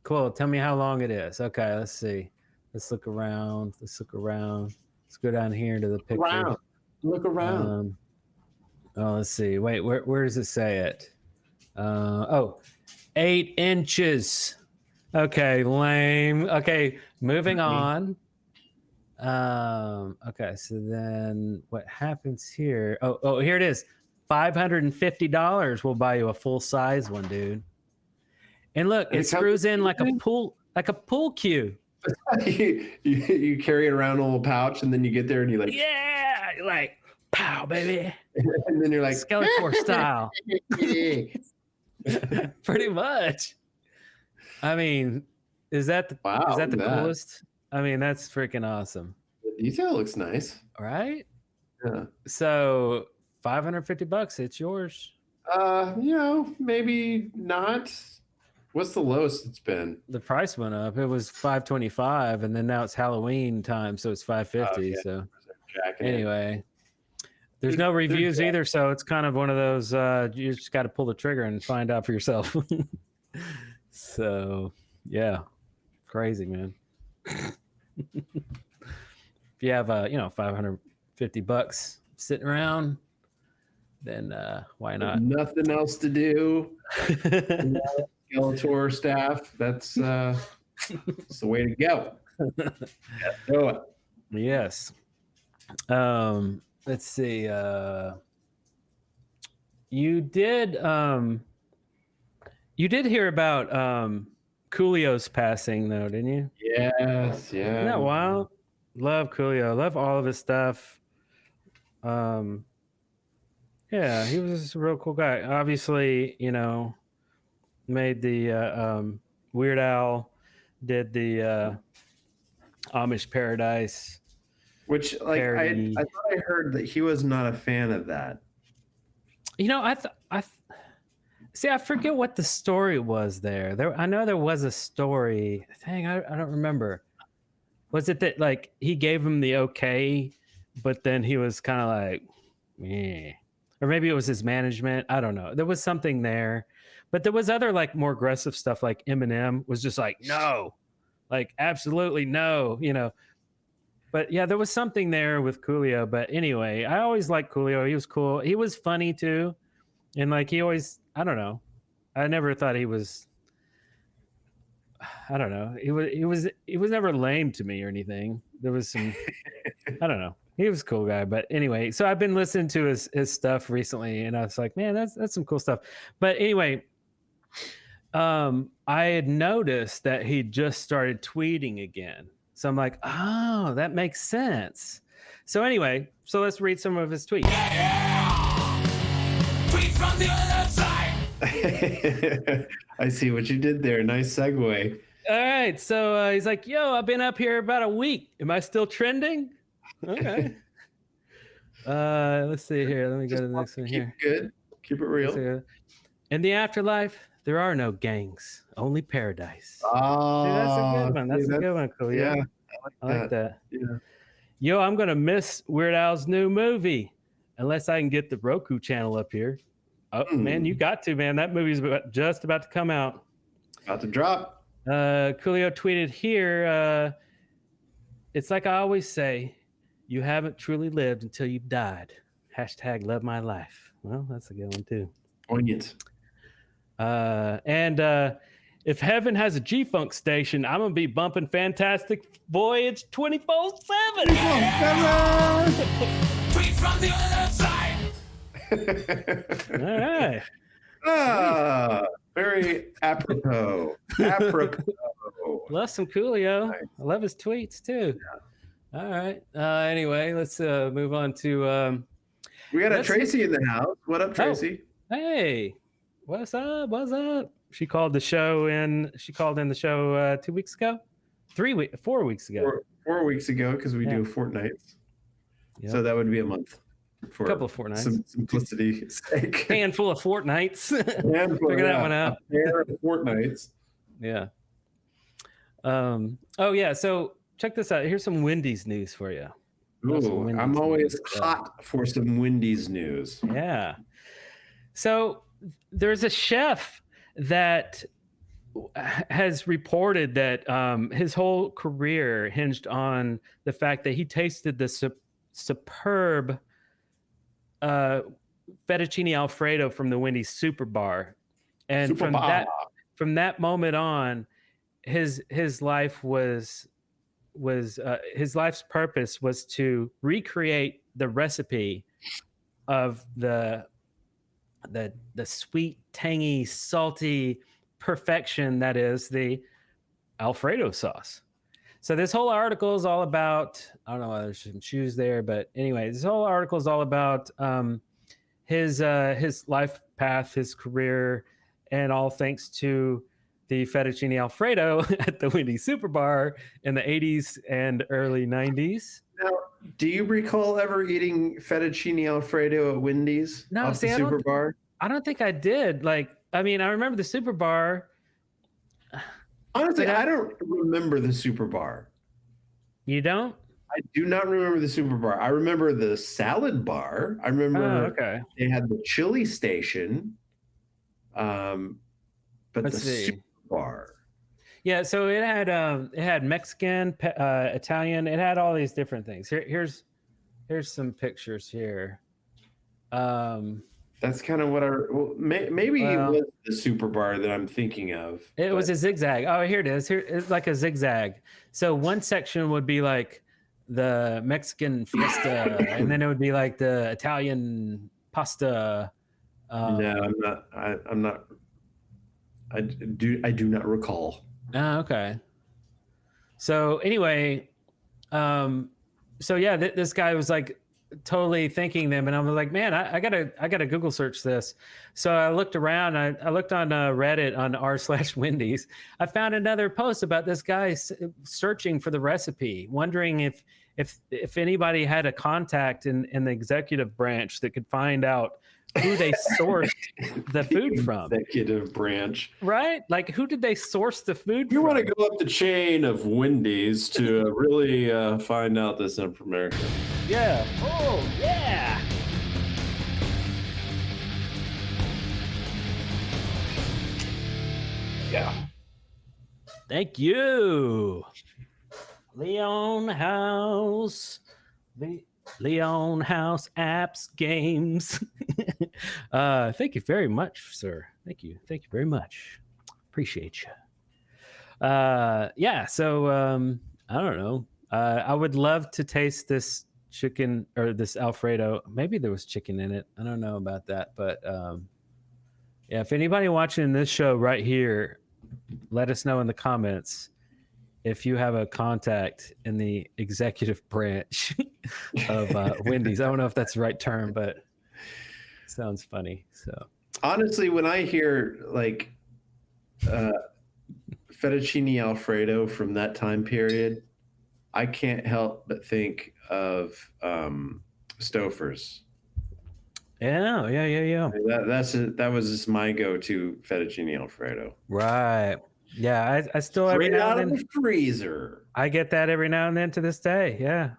Cool. Tell me how long it is. Okay, let's see. Let's look around. Let's go down here to the picture. Look around. Let's see. Wait, where does it say it? 8 inches. Okay, lame. Okay, moving on. Okay, so then what happens here? Oh, here it is. $550 will buy you a full size one, dude. And look, it screws in like a pool cue. you carry it around in a little pouch, and then you get there and you're like, yeah, you're like, pow, baby. And then you're like, Skeletor style. Pretty much. I mean, is that the coolest? I mean, that's freaking awesome. The detail looks nice, right? Yeah. So $550, it's yours. Maybe not. What's the lowest it's been? The price went up. It was $525, and then now it's Halloween time, so it's $550. So anyway, there's no reviews either, so it's kind of one of those. You just got to pull the trigger and find out for yourself. So yeah, crazy, man. If you have $550 sitting around, then why not? Nothing else to do. Skeletor staff. That's the way to go. Do it. Yes. Let's see. You did hear about Coolio's passing, though, didn't you? Yes. Yeah. Isn't that wild? Love Coolio. Love all of his stuff. Yeah, he was a real cool guy. Obviously, made the Weird Al, did the Amish Paradise, which I thought I heard that he was not a fan of that. I forget what the story was there. I know there was a story. Dang, I don't remember. Was it that like he gave him the okay, but then he was kind of like, meh. Or maybe it was his management. I don't know. There was something there. But there was other like more aggressive stuff, like Eminem was just like, no, like absolutely no, But yeah, there was something there with Coolio. But anyway, I always liked Coolio. He was cool. He was funny too. And like he always, I don't know. I never thought he was, I don't know. He was never lame to me or anything. There was some, I don't know. He was a cool guy. But anyway, so I've been listening to his stuff recently, and I was like, man, that's some cool stuff. But anyway, I had noticed that he just started tweeting again. So I'm like, oh, that makes sense. So anyway, so let's read some of his tweets. Tweet from the other side. I see what you did there. Nice segue. All right. So he's like, yo, I've been up here about a week. Am I still trending? Okay. Let's see here. Let me go to the next one here. Good. Keep it real. In the afterlife, there are no gangs, only paradise. Oh, see, that's a good one. That's a good one, Coolio. Yeah, I like that. Yeah. Yo, I'm gonna miss Weird Al's new movie unless I can get the Roku channel up here. Oh man, you got to, man. That movie's just about to come out. About to drop. Coolio tweeted here, it's like I always say, you haven't truly lived until you've died. Hashtag love my life. Well, that's a good one too. Poignant. And if heaven has a G-Funk station, I'm going to be bumping Fantastic Voyage 24/7. Tweet from the other side. All right. Very apropos. Apropos. Love some Coolio. Nice. I love his tweets too. Yeah. All right. Anyway, let's move on to. We got a Tracy in the house. What up, Tracy? Oh, hey, what's up? What's up? She called the show in. She called in the show 2 weeks ago, 4 weeks ago. 4 weeks ago, because we do fortnights. Yep. So that would be a month. For a couple of fortnights. Simplicity's sake. Handful of fortnights. Figure that one out. A pair of fortnights. Yeah. Oh yeah. So check this out. Here's some Wendy's news for you. Ooh, I'm always hot for some Wendy's news. Yeah. So there's a chef that has reported that his whole career hinged on the fact that he tasted the superb fettuccine alfredo from the Wendy's Super Bar, and from that moment on, his life was his life's purpose was to recreate the recipe of the sweet, tangy, salty perfection that is the Alfredo sauce. So this whole article is all about, I don't know why there's some shoes there, but anyway, this whole article is all about his life path, his career, and all thanks to the fettuccine Alfredo at the Wendy's Super Bar in the 80s and early 90s. Now, do you recall ever eating fettuccine Alfredo at Wendy's? No, off the Super Bar? I don't think I did. I remember the Super Bar. Honestly, I don't remember the Super Bar. You don't? I do not remember the Super Bar. I remember the salad bar. I remember they had the chili station. But Let's the see. Super Bar. Yeah, so it had Mexican, Italian. It had all these different things. Here's some pictures here. That's kind of what maybe it was the Super Bar that I'm thinking of. It was a zigzag. Oh, here it is. Here it's like a zigzag. So one section would be like the Mexican fiesta, and then it would be like the Italian pasta. No, I'm not. I do not recall. Oh, okay. So anyway, so yeah, this guy was like totally thanking them, and I was like, man, I gotta Google search this. So I looked around. I looked on Reddit on r/Wendy's. I found another post about this guy searching for the recipe, wondering if anybody had a contact in the executive branch that could find out who they sourced the food from. Executive branch, right? Like, who did they source the food from? You want to go up the chain of Wendy's to really find out this information. Yeah. Oh, yeah. Yeah. Thank you, Leon House. Leon House apps games. Thank you very much, sir. Thank you very much. Appreciate you. Yeah, so I don't know. I would love to taste this chicken or this Alfredo. Maybe there was chicken in it. I don't know about that, but yeah, if anybody watching this show right here, let us know in the comments if you have a contact in the executive branch of Wendy's. I don't know if that's the right term, but it sounds funny. So honestly, when I hear like fettuccine Alfredo from that time period, I can't help but think of Stouffer's. Yeah. That was just my go-to fettuccine Alfredo. Right. Yeah, I still every Straight now out and of then the freezer. I get that every now and then to this day. Yeah.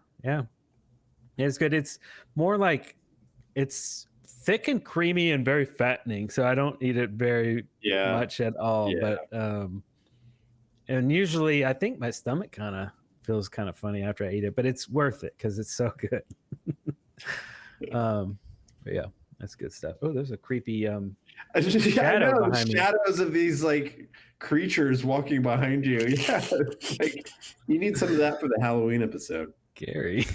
It's good. It's more like it's thick and creamy and very fattening, so I don't eat it very much at all. Yeah. But and usually I think my stomach kind of feels kind of funny after I eat it, but it's worth it because it's so good. But yeah, that's good stuff. Oh, there's a creepy shadow behind me. Shadows of these like creatures walking behind you. Yeah, like you need some of that for the Halloween episode. Scary.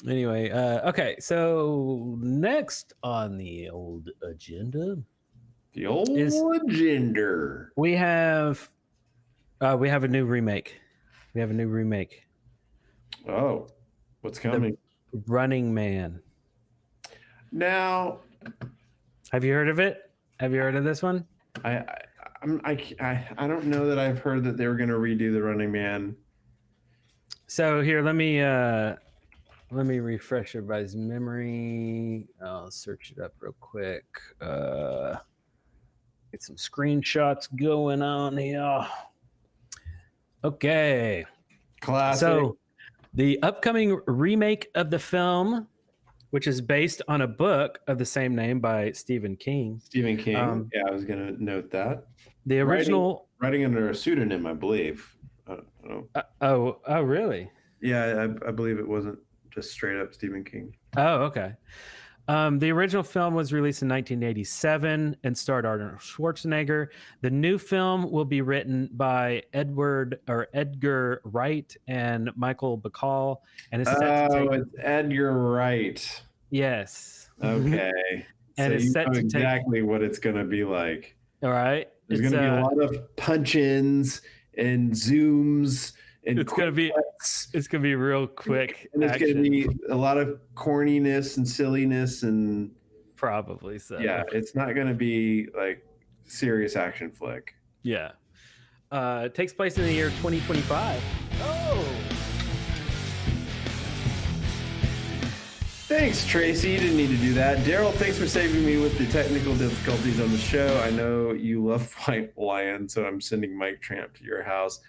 Anyway, okay, so next on the old agenda, we have a new remake. We have a new remake. Oh, what's coming? The Running Man. Now, have you heard of it? Have you heard of this one? I don't know that I've heard that they were going to redo the Running Man. So here, let me refresh everybody's memory. I'll search it up real quick. Get some screenshots going on here. Okay. Classic. So the upcoming remake of the film, which is based on a book of the same name by Stephen King. Stephen King. Yeah, I was going to note that. The original writing under a pseudonym, I believe. I don't know. Oh, really? Yeah, I believe it wasn't just straight up Stephen King. Oh, okay. The original film was released in 1987 and starred Arnold Schwarzenegger. The new film will be written by Edgar Wright and Michael Bacall, and it's set to take... it's Edgar Wright. Yes. Okay. And so it's you set know to exactly what it's going to be like. All right. There's going to be a lot of punch-ins and zooms. And it's gonna be real quick, and it's gonna be a lot of corniness and silliness, and probably so. Yeah, it's not gonna be like serious action flick. Yeah, it takes place in the year 2025. Oh, thanks, Tracy. You didn't need to do that. Darrell, thanks for saving me with the technical difficulties on the show. I know you love White Lion, so I'm sending Mike Tramp to your house.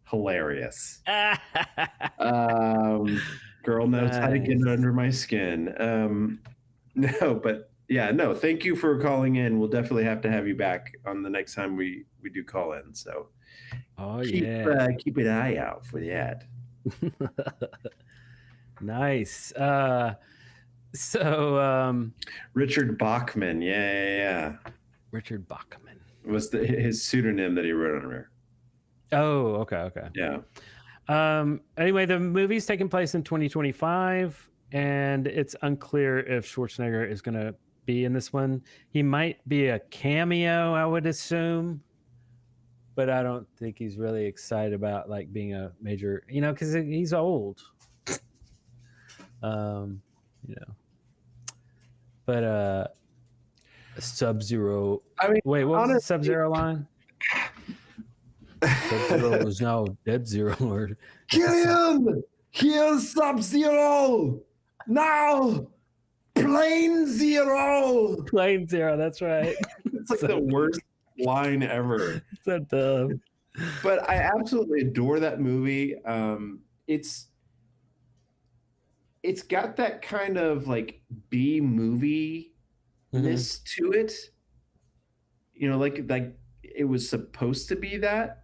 Hilarious. Girl knows how to get under my skin. No, thank you for calling in. We'll definitely have to have you back on the next time we do call in. So keep an eye out for that. Nice. Richard Bachman. Yeah. Richard Bachman was his pseudonym that he wrote under. Oh, okay. Yeah. Anyway, the movie's taking place in 2025, and it's unclear if Schwarzenegger is going to be in this one. He might be a cameo, I would assume, but I don't think he's really excited about like being a major, because he's old. But Sub-Zero. Wait, what was the Sub-Zero line? Sub-Zero is now Dead Zero. Killian, here's Sub-Zero. Now, Plane Zero. Plane Zero, that's right. It's like the worst line ever. So dumb. But I absolutely adore that movie. It's got that kind of like B movie-ness to it. Like it was supposed to be that.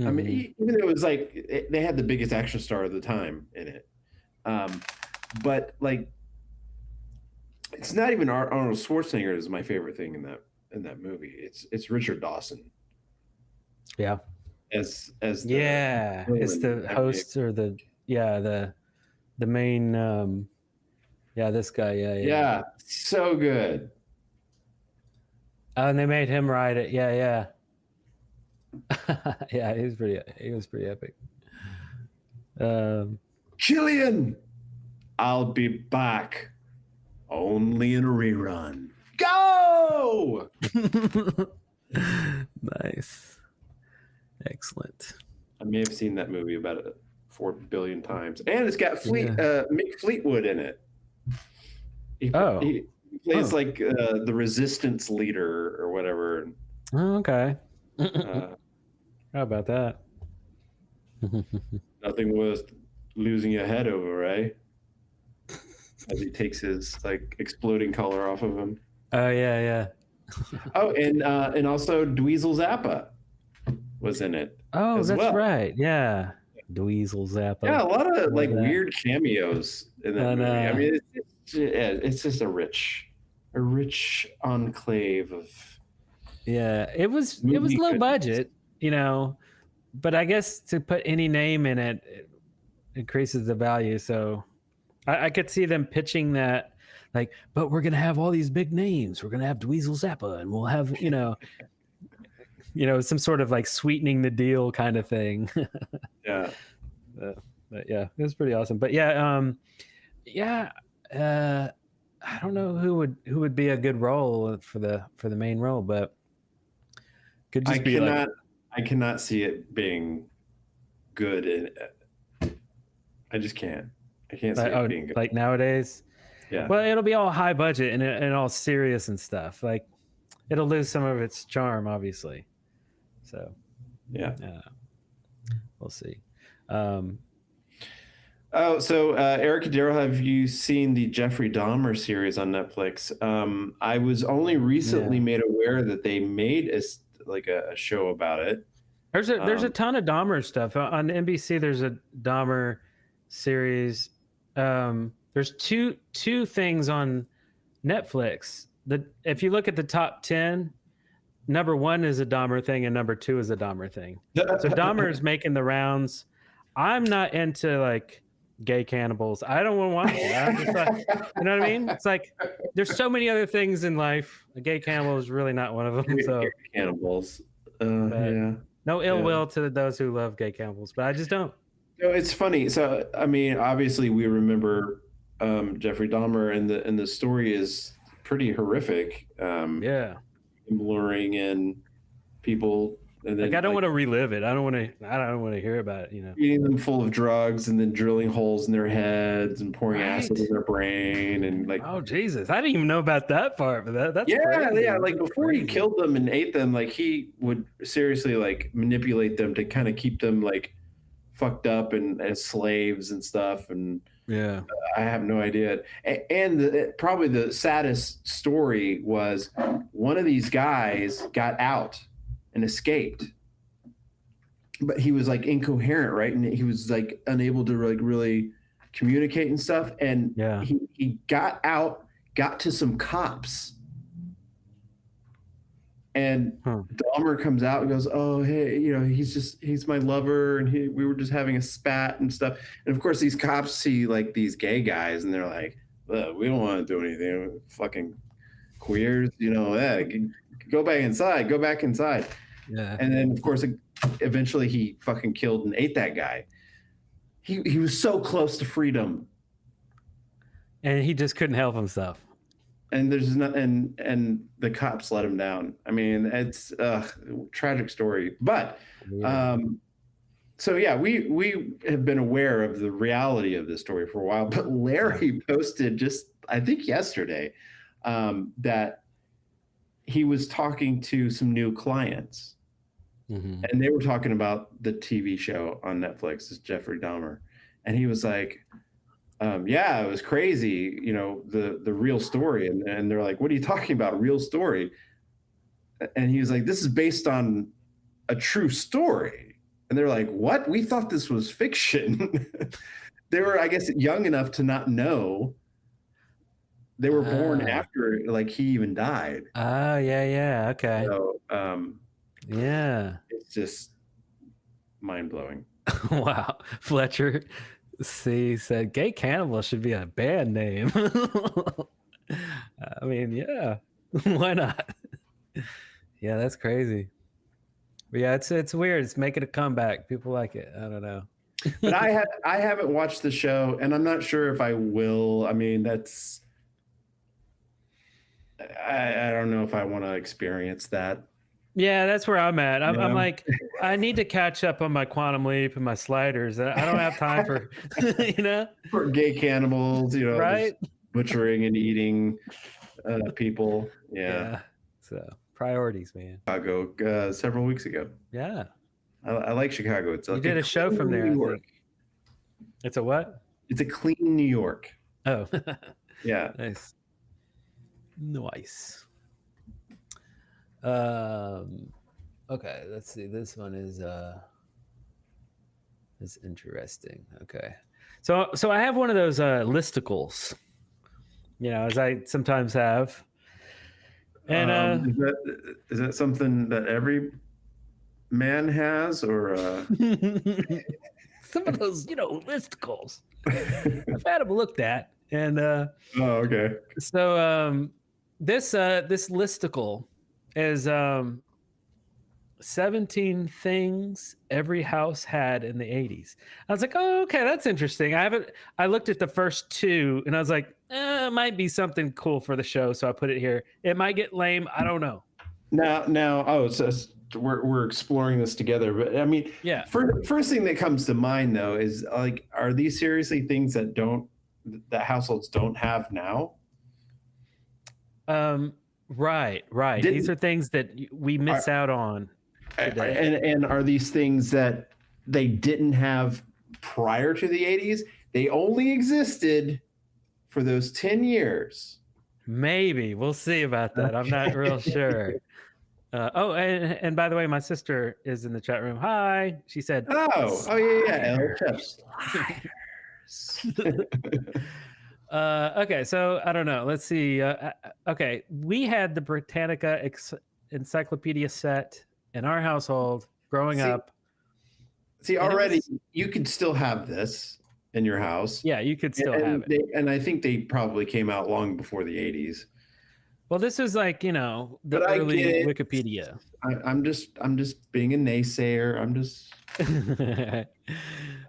I mean, even though it was like they had the biggest action star of the time in it, but like it's not even Arnold Schwarzenegger is my favorite thing in that movie. It's Richard Dawson. Yeah. As it's the host or the main this guy yeah so good. And they made him ride it. Yeah. Yeah, he was pretty epic. Killian, I'll be back only in a rerun. Go! Nice. Excellent. I may have seen that movie about 4 billion times. And it's got Mick Fleetwood in it. He plays like the resistance leader or whatever. Oh, okay. How about that? Nothing worth losing your head over, right? as he takes his like exploding collar off of him. Oh yeah. Oh, and also Dweezil Zappa was in it. Oh, that's well. Right. Yeah. Dweezil Zappa. Yeah, a lot of like that. weird cameos in that movie. I mean, it's just a rich enclave of. Yeah, it was low budget, but I guess to put any name in it increases the value. So I could see them pitching that, like, but we're gonna have all these big names. We're gonna have Dweezil Zappa, and we'll have some sort of like sweetening the deal kind of thing. Yeah. But yeah, it was pretty awesome. But yeah, I don't know who would be a good role for the main role, but could just I cannot see it being good. I just can't. I can't see it being good. Like nowadays. Yeah. Well, it'll be all high budget and all serious and stuff. Like, it'll lose some of its charm, obviously. So, yeah. We'll see. Eric and Darrell, have you seen the Jeffrey Dahmer series on Netflix? I was only recently made aware that they made a show about it. There's a ton of Dahmer stuff on NBC. There's a Dahmer series. There's two things on Netflix. If you look at the top 10, number 1 is a Dahmer thing and number 2 is a Dahmer thing. So Dahmer is making the rounds. I'm not into like gay cannibals. I don't want to watch it. I'm just like, you know what I mean? It's like there's so many other things in life. A gay cannibal is really not one of them. So cannibals. Yeah. No ill will to those who love gay cannibals, but I just don't. No, it's funny. So I mean, obviously we remember Jeffrey Dahmer, and the story is pretty horrific. Luring in people. And then, I don't want to relive it. I don't want to hear about it. Eating them full of drugs and then drilling holes in their heads and pouring acid in their brain and like. Oh Jesus! I didn't even know about that part, but that's crazy. Yeah. Like before he killed them and ate them, like he would seriously like manipulate them to kind of keep them like fucked up and as slaves and stuff. And I have no idea. And probably the saddest story was one of these guys got out and escaped, but he was like incoherent, right? And he was like unable to like really communicate and stuff. And he got out, got to some cops, and Dahmer comes out and goes, "Oh, hey, he's my lover, and we were just having a spat and stuff." And of course, these cops see like these gay guys, and they're like, "We don't want to do anything, fucking queers, go back inside." Yeah. And then of course, eventually he fucking killed and ate that guy. He was so close to freedom, and he just couldn't help himself. And there's not, and the cops let him down. I mean, it's a tragic story. But so yeah, we have been aware of the reality of this story for a while. But Larry posted just, I think yesterday, that he was talking to some new clients. Mm-hmm. And they were talking about the TV show on Netflix, is Jeffrey Dahmer. And he was like, it was crazy, the real story. And they're like, "What are you talking about? Real story?" And he was like, "This is based on a true story." And they're like, "What? We thought this was fiction." They were, I guess, young enough to not know. They were born after like he even died. Oh, yeah. Okay. So, it's just mind-blowing. Wow. Fletcher C said gay cannibal should be a band name. I mean, yeah. Why not? Yeah, that's crazy. But yeah, it's weird. It's making a comeback. People like it. I don't know. But I haven't watched the show, and I'm not sure if I will. I mean, I don't know if I want to experience that. Yeah, that's where I'm at. I'm like, I need to catch up on my Quantum Leap and my sliders. I don't have time for, for gay cannibals, right? Butchering and eating people. Yeah. So priorities, man. Chicago several weeks ago. Yeah. I like Chicago. It's you did a show from there. New York. It's a what? It's a clean New York. Oh, Yeah. nice. Nice. Okay, let's see. This one is interesting. Okay. So I have one of those listicles, as I sometimes have. And is that something that every man has, or some of those, listicles. I've had them looked at, and oh, okay. so this listicle is 17 things every house had in the 80s. I was like, oh, okay, that's interesting. I looked at the first two and I was like, it might be something cool for the show, so I put it here. It might get lame, I don't know. Now, so we're exploring this together, but I mean, yeah. First thing that comes to mind though is like, are these seriously things that households don't have now? Right. These are things that we miss out on today. And are these things that they didn't have prior to the 80s? They only existed for those 10 years. Maybe. We'll see about that. I'm not real sure. And by the way, my sister is in the chat room. Hi. She said, yeah. Okay, so I don't know. Let's see. Okay, we had the Britannica Encyclopedia set in our household growing up. See, already you could still have this in your house. Yeah, you could still have it. And I think they probably came out long before the 80s. Well, this is like, the early Wikipedia. I'm just being a naysayer. I'm just.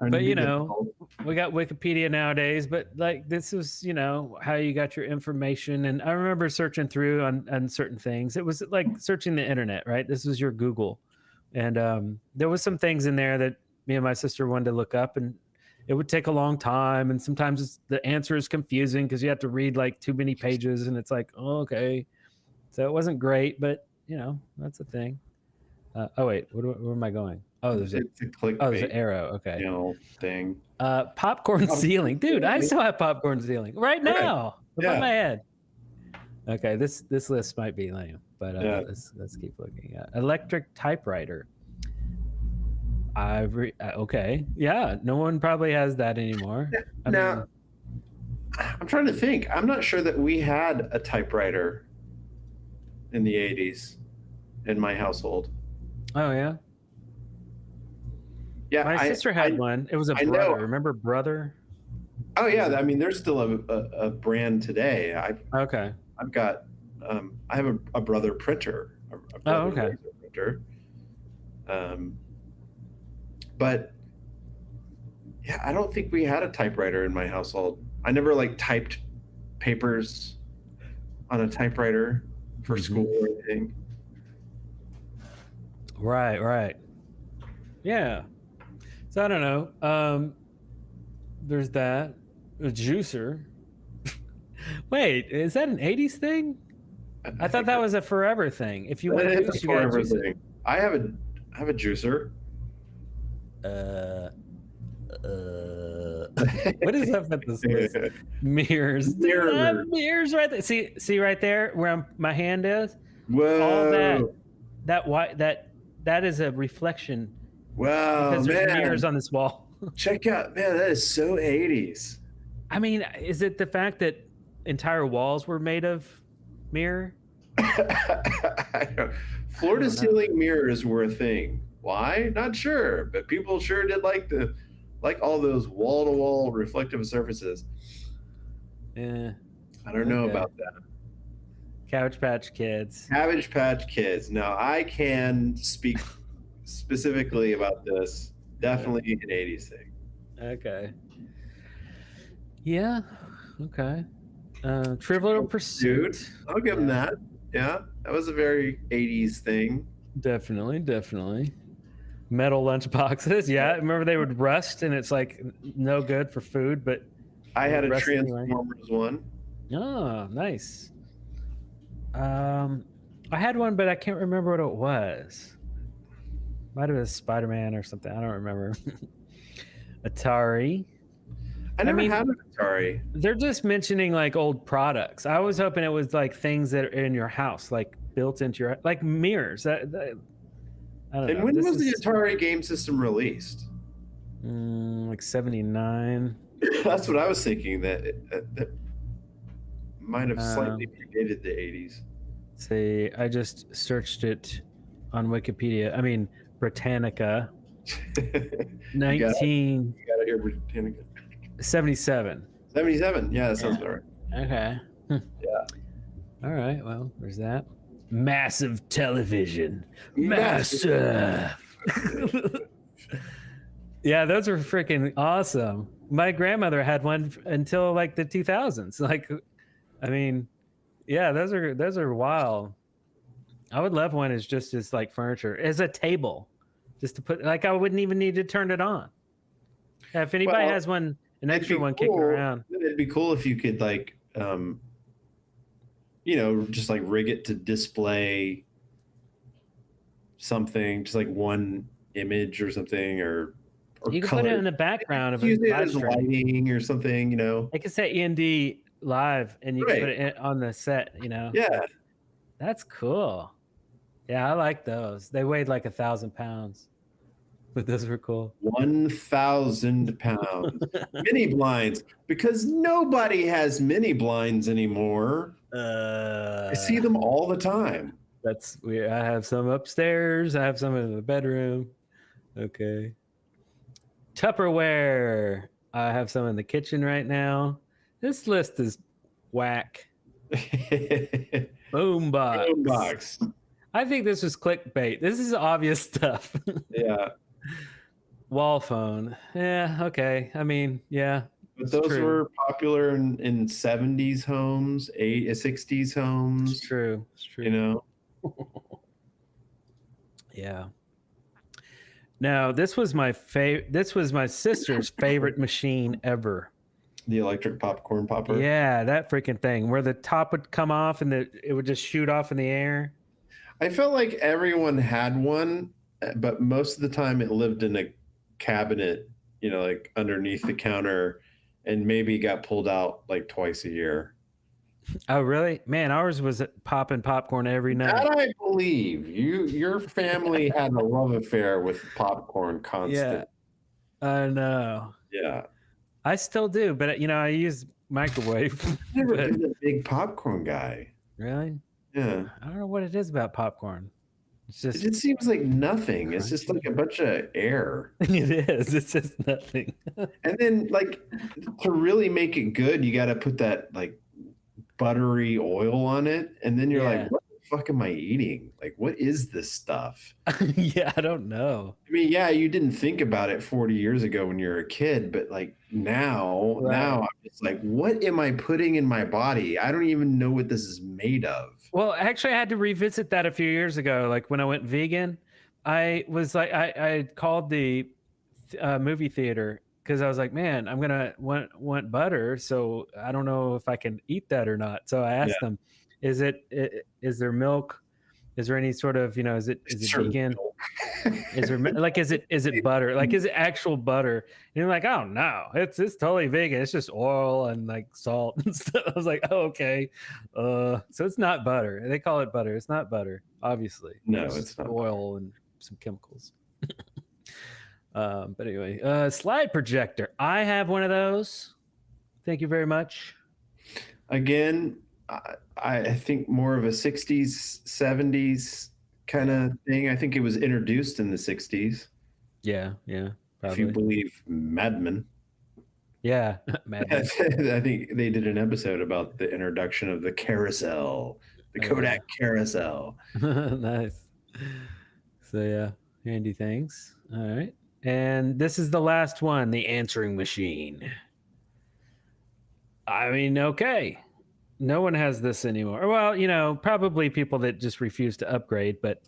But we got Wikipedia nowadays, but like this is how you got your information. And I remember searching through on certain things. It was like searching the internet, right? This was your Google, and there was some things in there that me and my sister wanted to look up, and it would take a long time, and sometimes the answer is confusing because you have to read like too many pages, and it's like, oh, okay, so it wasn't great, but that's a thing. Oh wait, where am I going? Oh, there's an arrow. Okay. Thing. Popcorn ceiling, dude. I still have popcorn ceiling right now above my head. Okay, this list might be lame, but let's keep looking at electric typewriter. Okay, yeah. No one probably has that anymore. Now, I'm trying to think. I'm not sure that we had a typewriter in the 80s in my household. Oh yeah. Yeah, my sister had one. It was a Brother. Know. Remember Brother? Oh yeah, I mean, there's still a brand today. I've got I have a Brother printer. A Brother printer. But yeah, I don't think we had a typewriter in my household. I never like typed papers on a typewriter for school or anything. Right. Yeah. So I don't know. There's that. A juicer. Wait, is that an 80s thing? I thought that was a forever thing. If you want to juice, you got to juice it. I have a juicer. What is up with this list? Mirrors. Dude, I have mirrors right there. See right there where my hand is? Whoa. All that is a reflection. Wow, because there's mirrors on this wall. Check out, man, that is so 80s. I mean, is it the fact that entire walls were made of mirror? Floor to ceiling mirrors were a thing. Why? Not sure, but people sure did like all those wall to wall reflective surfaces. Yeah. I don't know about that. Cabbage Patch Kids. Cabbage Patch Kids. Now I can speak specifically about this. Definitely an 80s thing. Okay. Yeah. Okay. Trivial Pursuit. Dude, I'll give them that. Yeah, that was a very 80s thing. Definitely. Metal lunch boxes. Yeah, remember they would rust and it's like no good for food, but I had a Transformers one. Oh, nice. I had one, but I can't remember what it was. Might have been Spider-Man or something. I don't remember. Atari. I never mean, had an Atari. They're just mentioning like old products. I was hoping it was like things that are in your house, like built into your like mirrors. I don't And know. when This was the is Atari game system released? like 79. That's what I was thinking. That might have slightly predated the 80s. See, I just searched it on Wikipedia. I mean, Britannica. You got it here, Britannica. 77. 77. Yeah, that sounds about right. Okay. Yeah. All right. Well, there's that. Massive television. Massive. Yeah, those are freaking awesome. My grandmother had one until like the 2000s. Like, I mean, yeah, those are wild. I would love one as just as like furniture, as a table, just to put. Like, I wouldn't even need to turn it on. Yeah, if anybody has one, an extra one kicking around, it'd be cool if you could like, you know, just like rig it to display something, just like one image or something, or you can color. put it in the background of a Use it live as stream. lighting or something, you know. I could say E&D live, and you can put it on the set, you know. Yeah, that's cool. Yeah, I like those. They weighed like 1,000 pounds, but those were cool. 1,000 pounds. Mini blinds, because nobody has mini blinds anymore. I see them all the time. That's weird. I have some upstairs. I have some in the bedroom. Okay. Tupperware. I have some in the kitchen right now. This list is whack. Boombox. I think this was clickbait. This is obvious stuff. Yeah. Wall phone. Yeah, okay. I mean, yeah. But those were popular in 70s homes, 60s homes. It's true. It's true. You know? Yeah. Now, this was my sister's favorite machine ever. The electric popcorn popper. Yeah, that freaking thing where the top would come off and it would just shoot off in the air. I felt like everyone had one, but most of the time it lived in a cabinet, you know, like underneath the counter, and maybe got pulled out like twice a year. Oh, really? Man, ours was popping popcorn every night. That I believe. Your family had a love affair with popcorn constant. Yeah, I know. Yeah. I still do, but you know, I use microwave. I've never been a big popcorn guy. Really? Yeah. I don't know what it is about popcorn. It's just, it just seems like nothing. It's just like a bunch of air. It is. It's just nothing. And then, like, to really make it good, you got to put that like buttery oil on it, and then you're like, what the fuck am I eating? Like, what is this stuff? Yeah, I don't know. I mean, yeah, you didn't think about it 40 years ago when you were a kid, but like now I'm just like, what am I putting in my body? I don't even know what this is made of. Well, actually, I had to revisit that a few years ago. Like when I went vegan, I was like, I called the movie theater because I was like, man, I'm gonna want butter, so I don't know if I can eat that or not. So I asked them, is there milk? Is there any sort of, you know, is it vegan? Is there like is it butter? Like is it actual butter? And you're like, oh no, it's totally vegan. It's just oil and like salt and stuff. I was like, oh, okay. So it's not butter. They call it butter. It's not butter, obviously. No, it's not oil and some chemicals. But anyway, slide projector. I have one of those. Thank you very much. Again, I think more of a 60s, 70s kind of thing. I think it was introduced in the 60s. Yeah, probably. If you believe Mad Men. Yeah, Mad Men. I think they did an episode about the introduction of the carousel, the Kodak carousel. Nice. So yeah, handy things. All right. And this is the last one, the answering machine. I mean, okay. No one has this anymore. Well, you know, probably people that just refuse to upgrade, but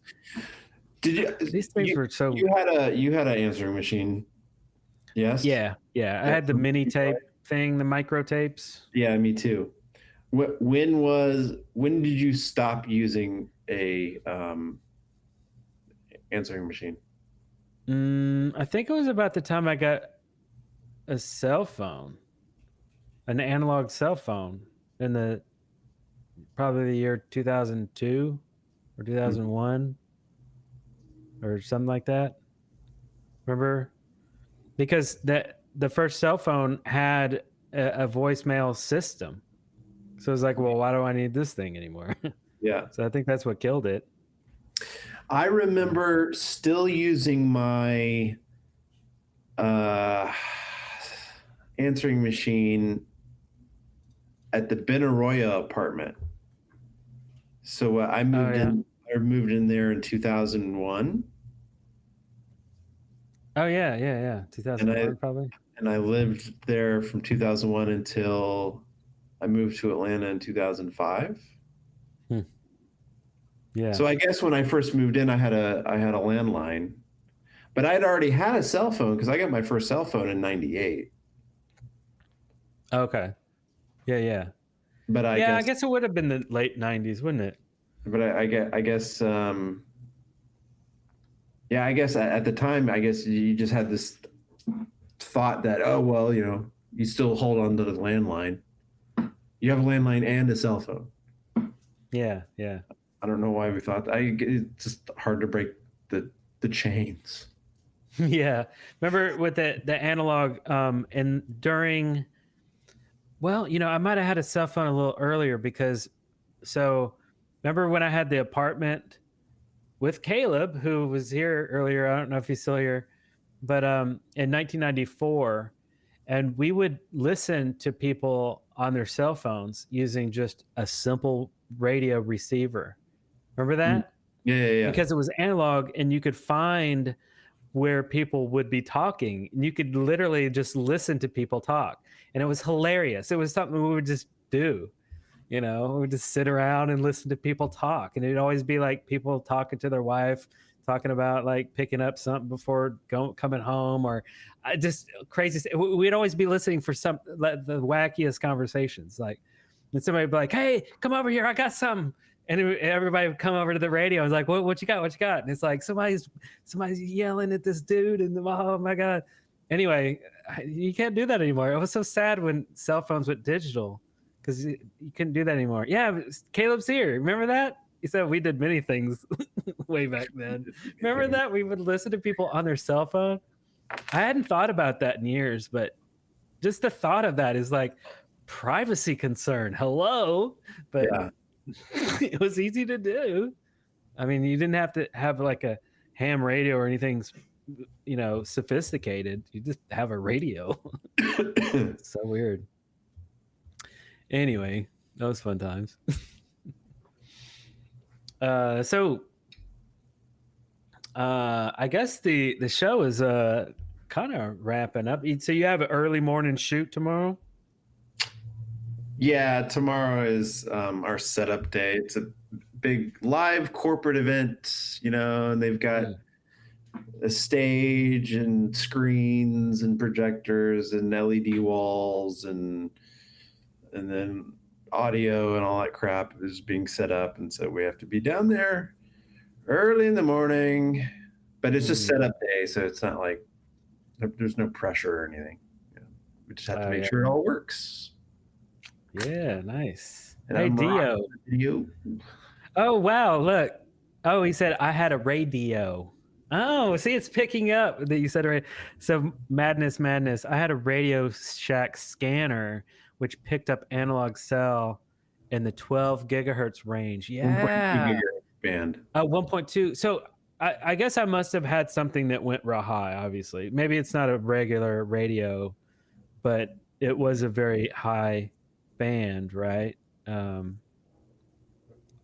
these things were so. You had an answering machine. Yes. Yeah. I had the mini tape thing, the micro tapes. Yeah, me too. When did you stop using a answering machine? I think it was about the time I got a cell phone. an analog cell phone in probably the year 2002 or 2001 or something like that. Remember? Because the first cell phone had a voicemail system. So it's like, well, why do I need this thing anymore? Yeah. So I think that's what killed it. I remember still using my answering machine at the Benaroya apartment. So I moved in. I moved in there in 2001. Oh yeah. 2001 probably. And I lived there from 2001 until I moved to Atlanta in 2005. Yeah. So I guess when I first moved in, I had a landline, but I'd already had a cell phone because I got my first cell phone in '98. Okay. Yeah. But I guess it would have been the late 90s, wouldn't it? But I guess at the time, I guess you just had this thought that, oh, well, you still hold on to the landline. You have a landline and a cell phone. Yeah. I don't know why we thought that. It's just hard to break the chains. Yeah. Remember with the analog and during, well, I might have had a cell phone a little earlier because, so remember when I had the apartment with Caleb, who was here earlier. I don't know if he's still here, but in 1994, and we would listen to people on their cell phones using just a simple radio receiver. Remember that? Yeah. Because it was analog, and you could find where people would be talking, and you could literally just listen to people talk, and it was hilarious. It was something we would just do. We would just sit around and listen to people talk, and it'd always be like people talking to their wife, talking about like picking up something before coming home, or just crazy. We'd always be listening for the wackiest conversations. Like, and somebody would be like, "Hey, come over here, I got something," and everybody would come over to the radio. I was like, "What you got? What you got?" And it's like somebody's yelling at this dude, and oh my god. Anyway, you can't do that anymore. It was so sad when cell phones went digital. Because you couldn't do that anymore. Yeah, Caleb's here. Remember that? He said we did many things way back then. Remember that? We would listen to people on their cell phone. I hadn't thought about that in years, but just the thought of that is like privacy concern. Hello? But it was easy to do. I mean, you didn't have to have like a ham radio or anything, sophisticated. You just have a radio. So weird. Anyway, that was fun times. So I guess the show is kind of wrapping up. So you have an early morning shoot tomorrow? Yeah, tomorrow is our setup day. It's a big live corporate event, and they've got a stage and screens and projectors and LED walls and then audio and all that crap is being set up. And so we have to be down there early in the morning, but it's just setup day. So it's not like there's no pressure or anything. We just have to make sure it all works. Yeah, nice. And hey, Dio. Oh, wow. Look. Oh, he said, I had a radio. Oh, see, it's picking up that you said radio. So madness. I had a Radio Shack scanner which picked up analog cell in the 12 gigahertz range. Yeah. Band. 1.2. So I guess I must have had something that went real high, obviously. Maybe it's not a regular radio, but it was a very high band, right?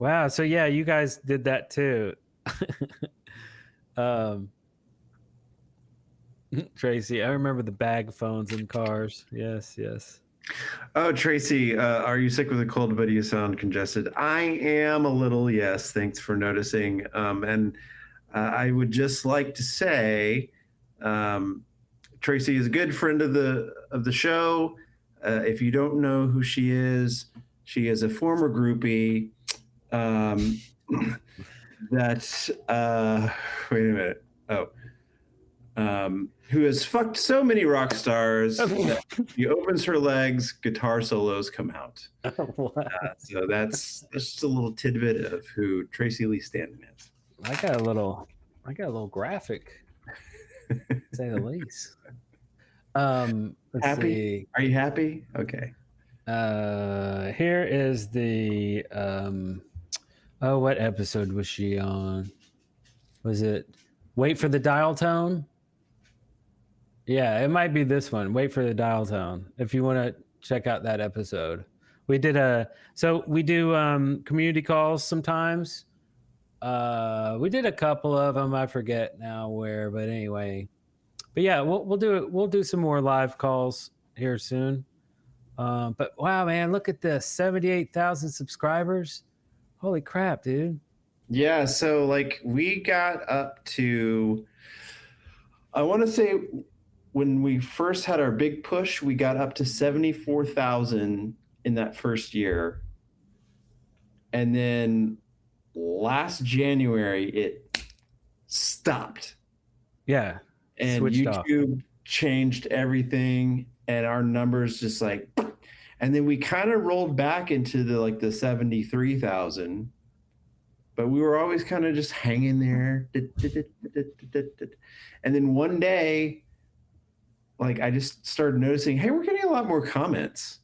Wow. So yeah, you guys did that too. Tracy, I remember the bag phones in cars. Yes. Oh, Tracy, are you sick with a cold, but you sound congested? I am a little, yes. Thanks for noticing. And I would just like to say, Tracy is a good friend of the show. If you don't know who she is a former groupie. Wait a minute. Oh. who has fucked so many rock stars that she opens her legs, guitar solos come out. So that's just a little tidbit of who Tracy Lee Stanton is. I got a little graphic, to say the least. Let's Happy? see. Are you happy? Okay. Here is the what episode was she on? Was it Wait for the Dial Tone? Yeah, it might be this one. Wait for the Dial Tone. If you want to check out that episode. We did we do community calls sometimes. We did a couple of them. I forget now where, but anyway. But yeah, we'll do it. We'll do some more live calls here soon. But wow, man, look at this. 78,000 subscribers. Holy crap, dude. Yeah, so like we got up to, I want to say when we first had our big push, we got up to 74,000 in that first year. And then last January, it stopped. Yeah. And YouTube changed everything, and our numbers just like, and then we kind of rolled back into the 73,000, but we were always kind of just hanging there. And then one day, like I just started noticing, hey, we're getting a lot more comments.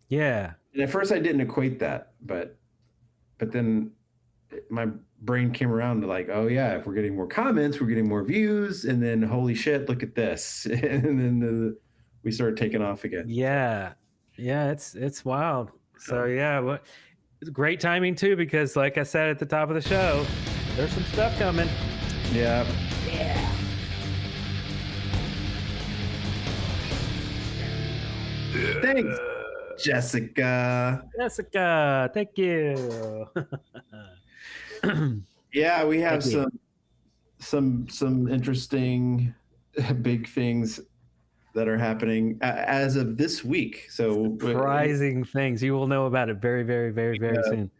Yeah. And at first I didn't equate that, but then my brain came around to like, oh yeah, if we're getting more comments, we're getting more views, and then holy shit, look at this. And then we started taking off again. Yeah. It's wild. So yeah, it's great timing too, because like I said at the top of the show, there's some stuff coming. Yeah. Thanks, Jessica. Thank you. Yeah, we have some interesting big things that are happening as of this week. So surprising things. You will know about it very, very, very, very soon.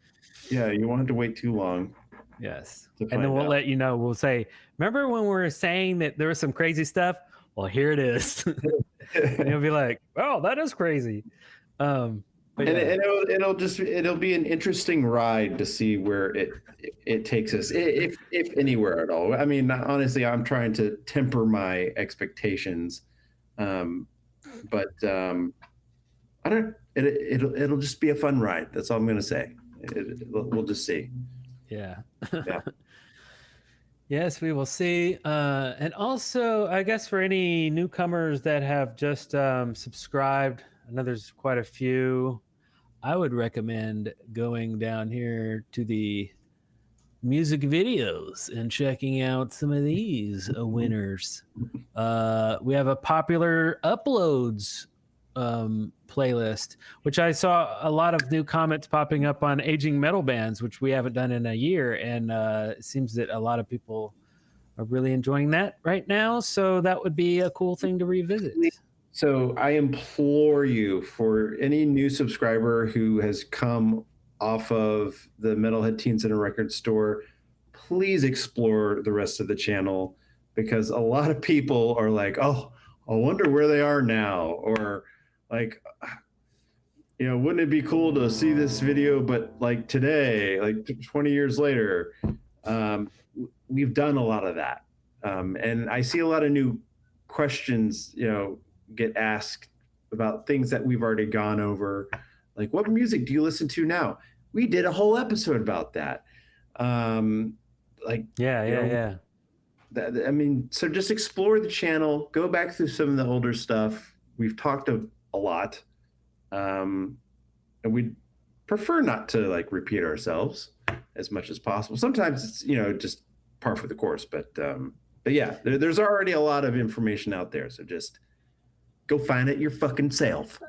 Yeah, you won't have to wait too long. Yes. And then we'll let you know. We'll say, remember when we were saying that there was some crazy stuff? Well, here it is. And you'll be like, oh, that is crazy. But it'll be an interesting ride to see where it takes us, if anywhere at all. I mean, honestly, I'm trying to temper my expectations, but I don't. It'll just be a fun ride. That's all I'm gonna say. We'll just see. Yeah. Yes, we will see. And also, I guess for any newcomers that have just subscribed, I know there's quite a few. I would recommend going down here to the music videos and checking out some of these winners. We have a popular uploads playlist, which I saw a lot of new comments popping up on aging metal bands, which we haven't done in a year. And it seems that a lot of people are really enjoying that right now. So that would be a cool thing to revisit. So I implore you, for any new subscriber who has come off of the Metalhead Teen Center Record Store, please explore the rest of the channel, because a lot of people are like, oh, I wonder where they are now. Or like, wouldn't it be cool to see this video, but like today, like 20 years later? We've done a lot of that. And I see a lot of new questions, get asked about things that we've already gone over. Like, what music do you listen to now? We did a whole episode about that. I mean, so just explore the channel, go back through some of the older stuff. We've talked a lot. And we prefer not to like repeat ourselves as much as possible. Sometimes it's, just par for the course, but yeah, there's already a lot of information out there. So just go find it your fucking self.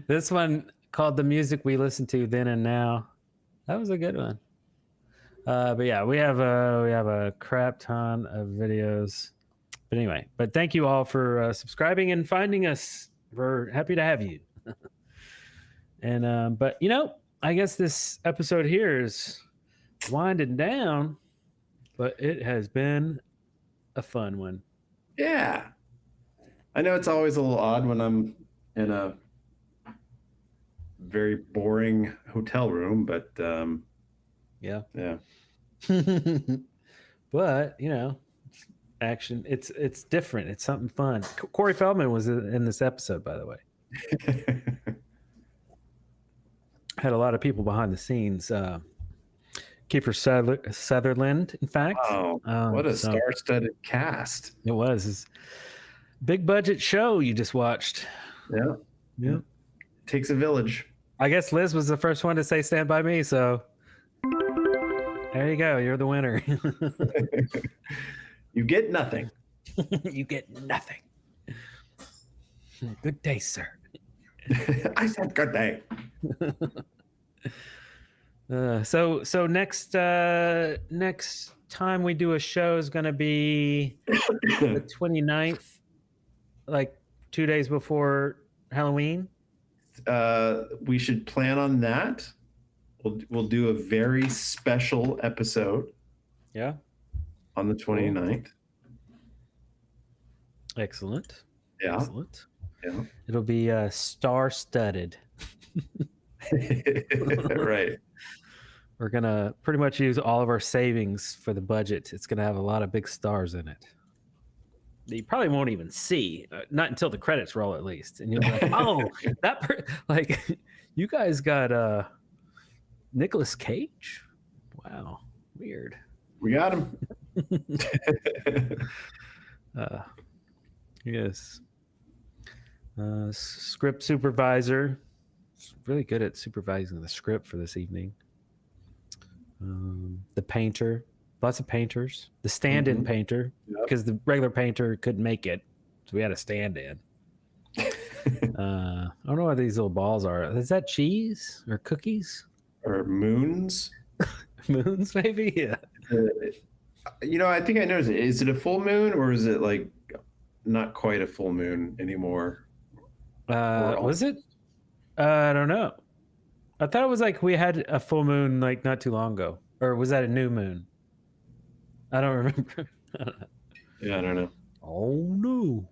This one called The Music We Listen to Then and Now. That was a good one. But yeah, we have a crap ton of videos. But anyway, thank you all for subscribing and finding us. We're happy to have you. And but I guess this episode here is winding down, but it has been a fun one. Yeah. I know it's always a little odd when I'm in a very boring hotel room, but yeah. Yeah. But action. It's different. It's something fun. Corey Feldman was in this episode, by the way. Had a lot of people behind the scenes. Kiefer Sutherland, in fact. Wow, what a star-studded cast. It was. It's big budget show you just watched. Yeah. Takes a village. I guess Liz was the first one to say Stand By Me, so there you go. You're the winner. You get nothing. You get nothing. Good day, sir. I said good day. So next time we do a show is going to be the 29th, like 2 days before Halloween. We should plan on that. We'll do a very special episode. Yeah. On the 29th. Excellent. Yeah. Excellent. Yeah. It'll be star-studded. Right. We're going to pretty much use all of our savings for the budget. It's going to have a lot of big stars in it. You probably won't even see, not until the credits roll at least. And you'll be like, oh, you guys got Nicolas Cage? Wow. Weird. We got him. Yes. Script supervisor. Really good at supervising the script for this evening. The painter. Lots of painters. The stand-in painter, because the regular painter couldn't make it, so we had a stand-in. I don't know what these little balls are. Is that cheese or cookies? Or moons? Moons, maybe? Yeah. I think I noticed it. Is it a full moon or is it like not quite a full moon anymore? Was it? I don't know. I thought it was like we had a full moon like not too long ago. Or was that a new moon? I don't remember. Yeah, I don't know. Oh, no.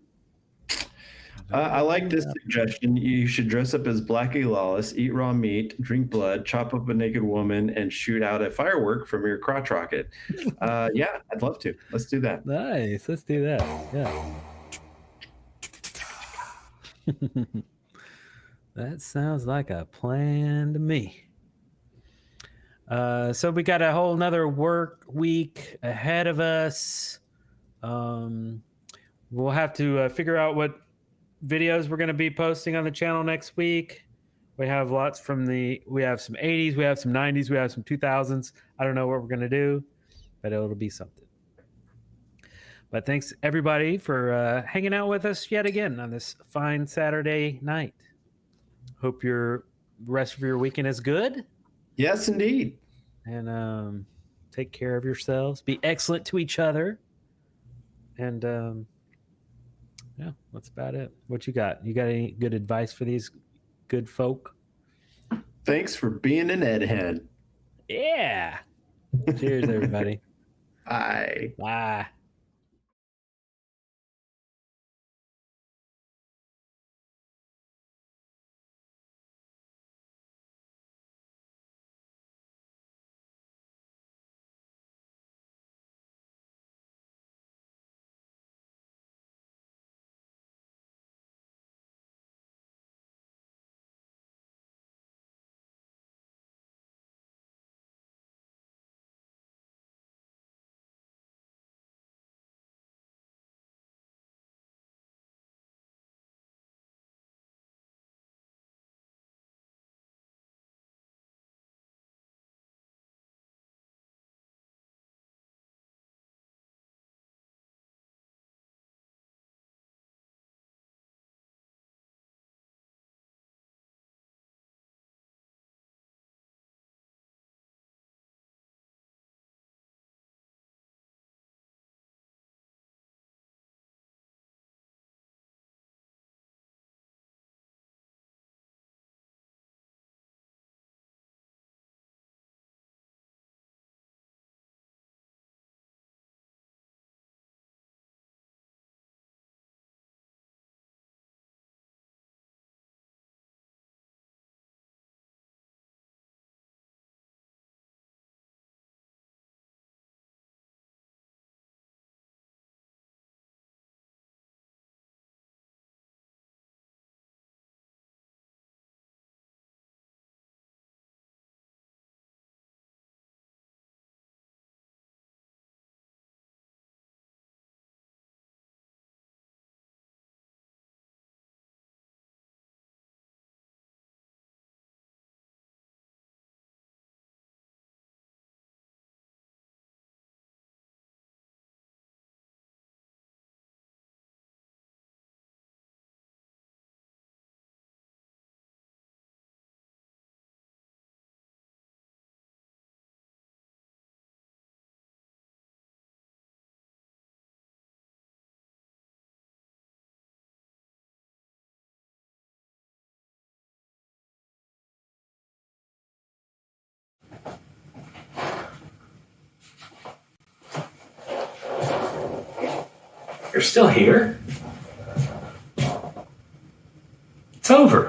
I like this suggestion. You should dress up as Blackie Lawless, eat raw meat, drink blood, chop up a naked woman, and shoot out a firework from your crotch rocket. Yeah, I'd love to. Let's do that. Nice. Let's do that. Yeah. That sounds like a plan to me. So we got a whole nother work week ahead of us. We'll have to figure out what videos we're going to be posting on the channel next week. We have lots we have some 80s, we have some 90s, we have some 2000s. I don't know what we're going to do, but it'll be something. But thanks everybody for hanging out with us yet again on this fine Saturday night. Hope your rest of your weekend is good. Yes, indeed. And take care of yourselves. Be excellent to each other. And yeah, that's about it. What you got? You got any good advice for these good folk? Thanks for being an Ed head. Yeah. Cheers, everybody. Bye. Bye. You're still here? It's over.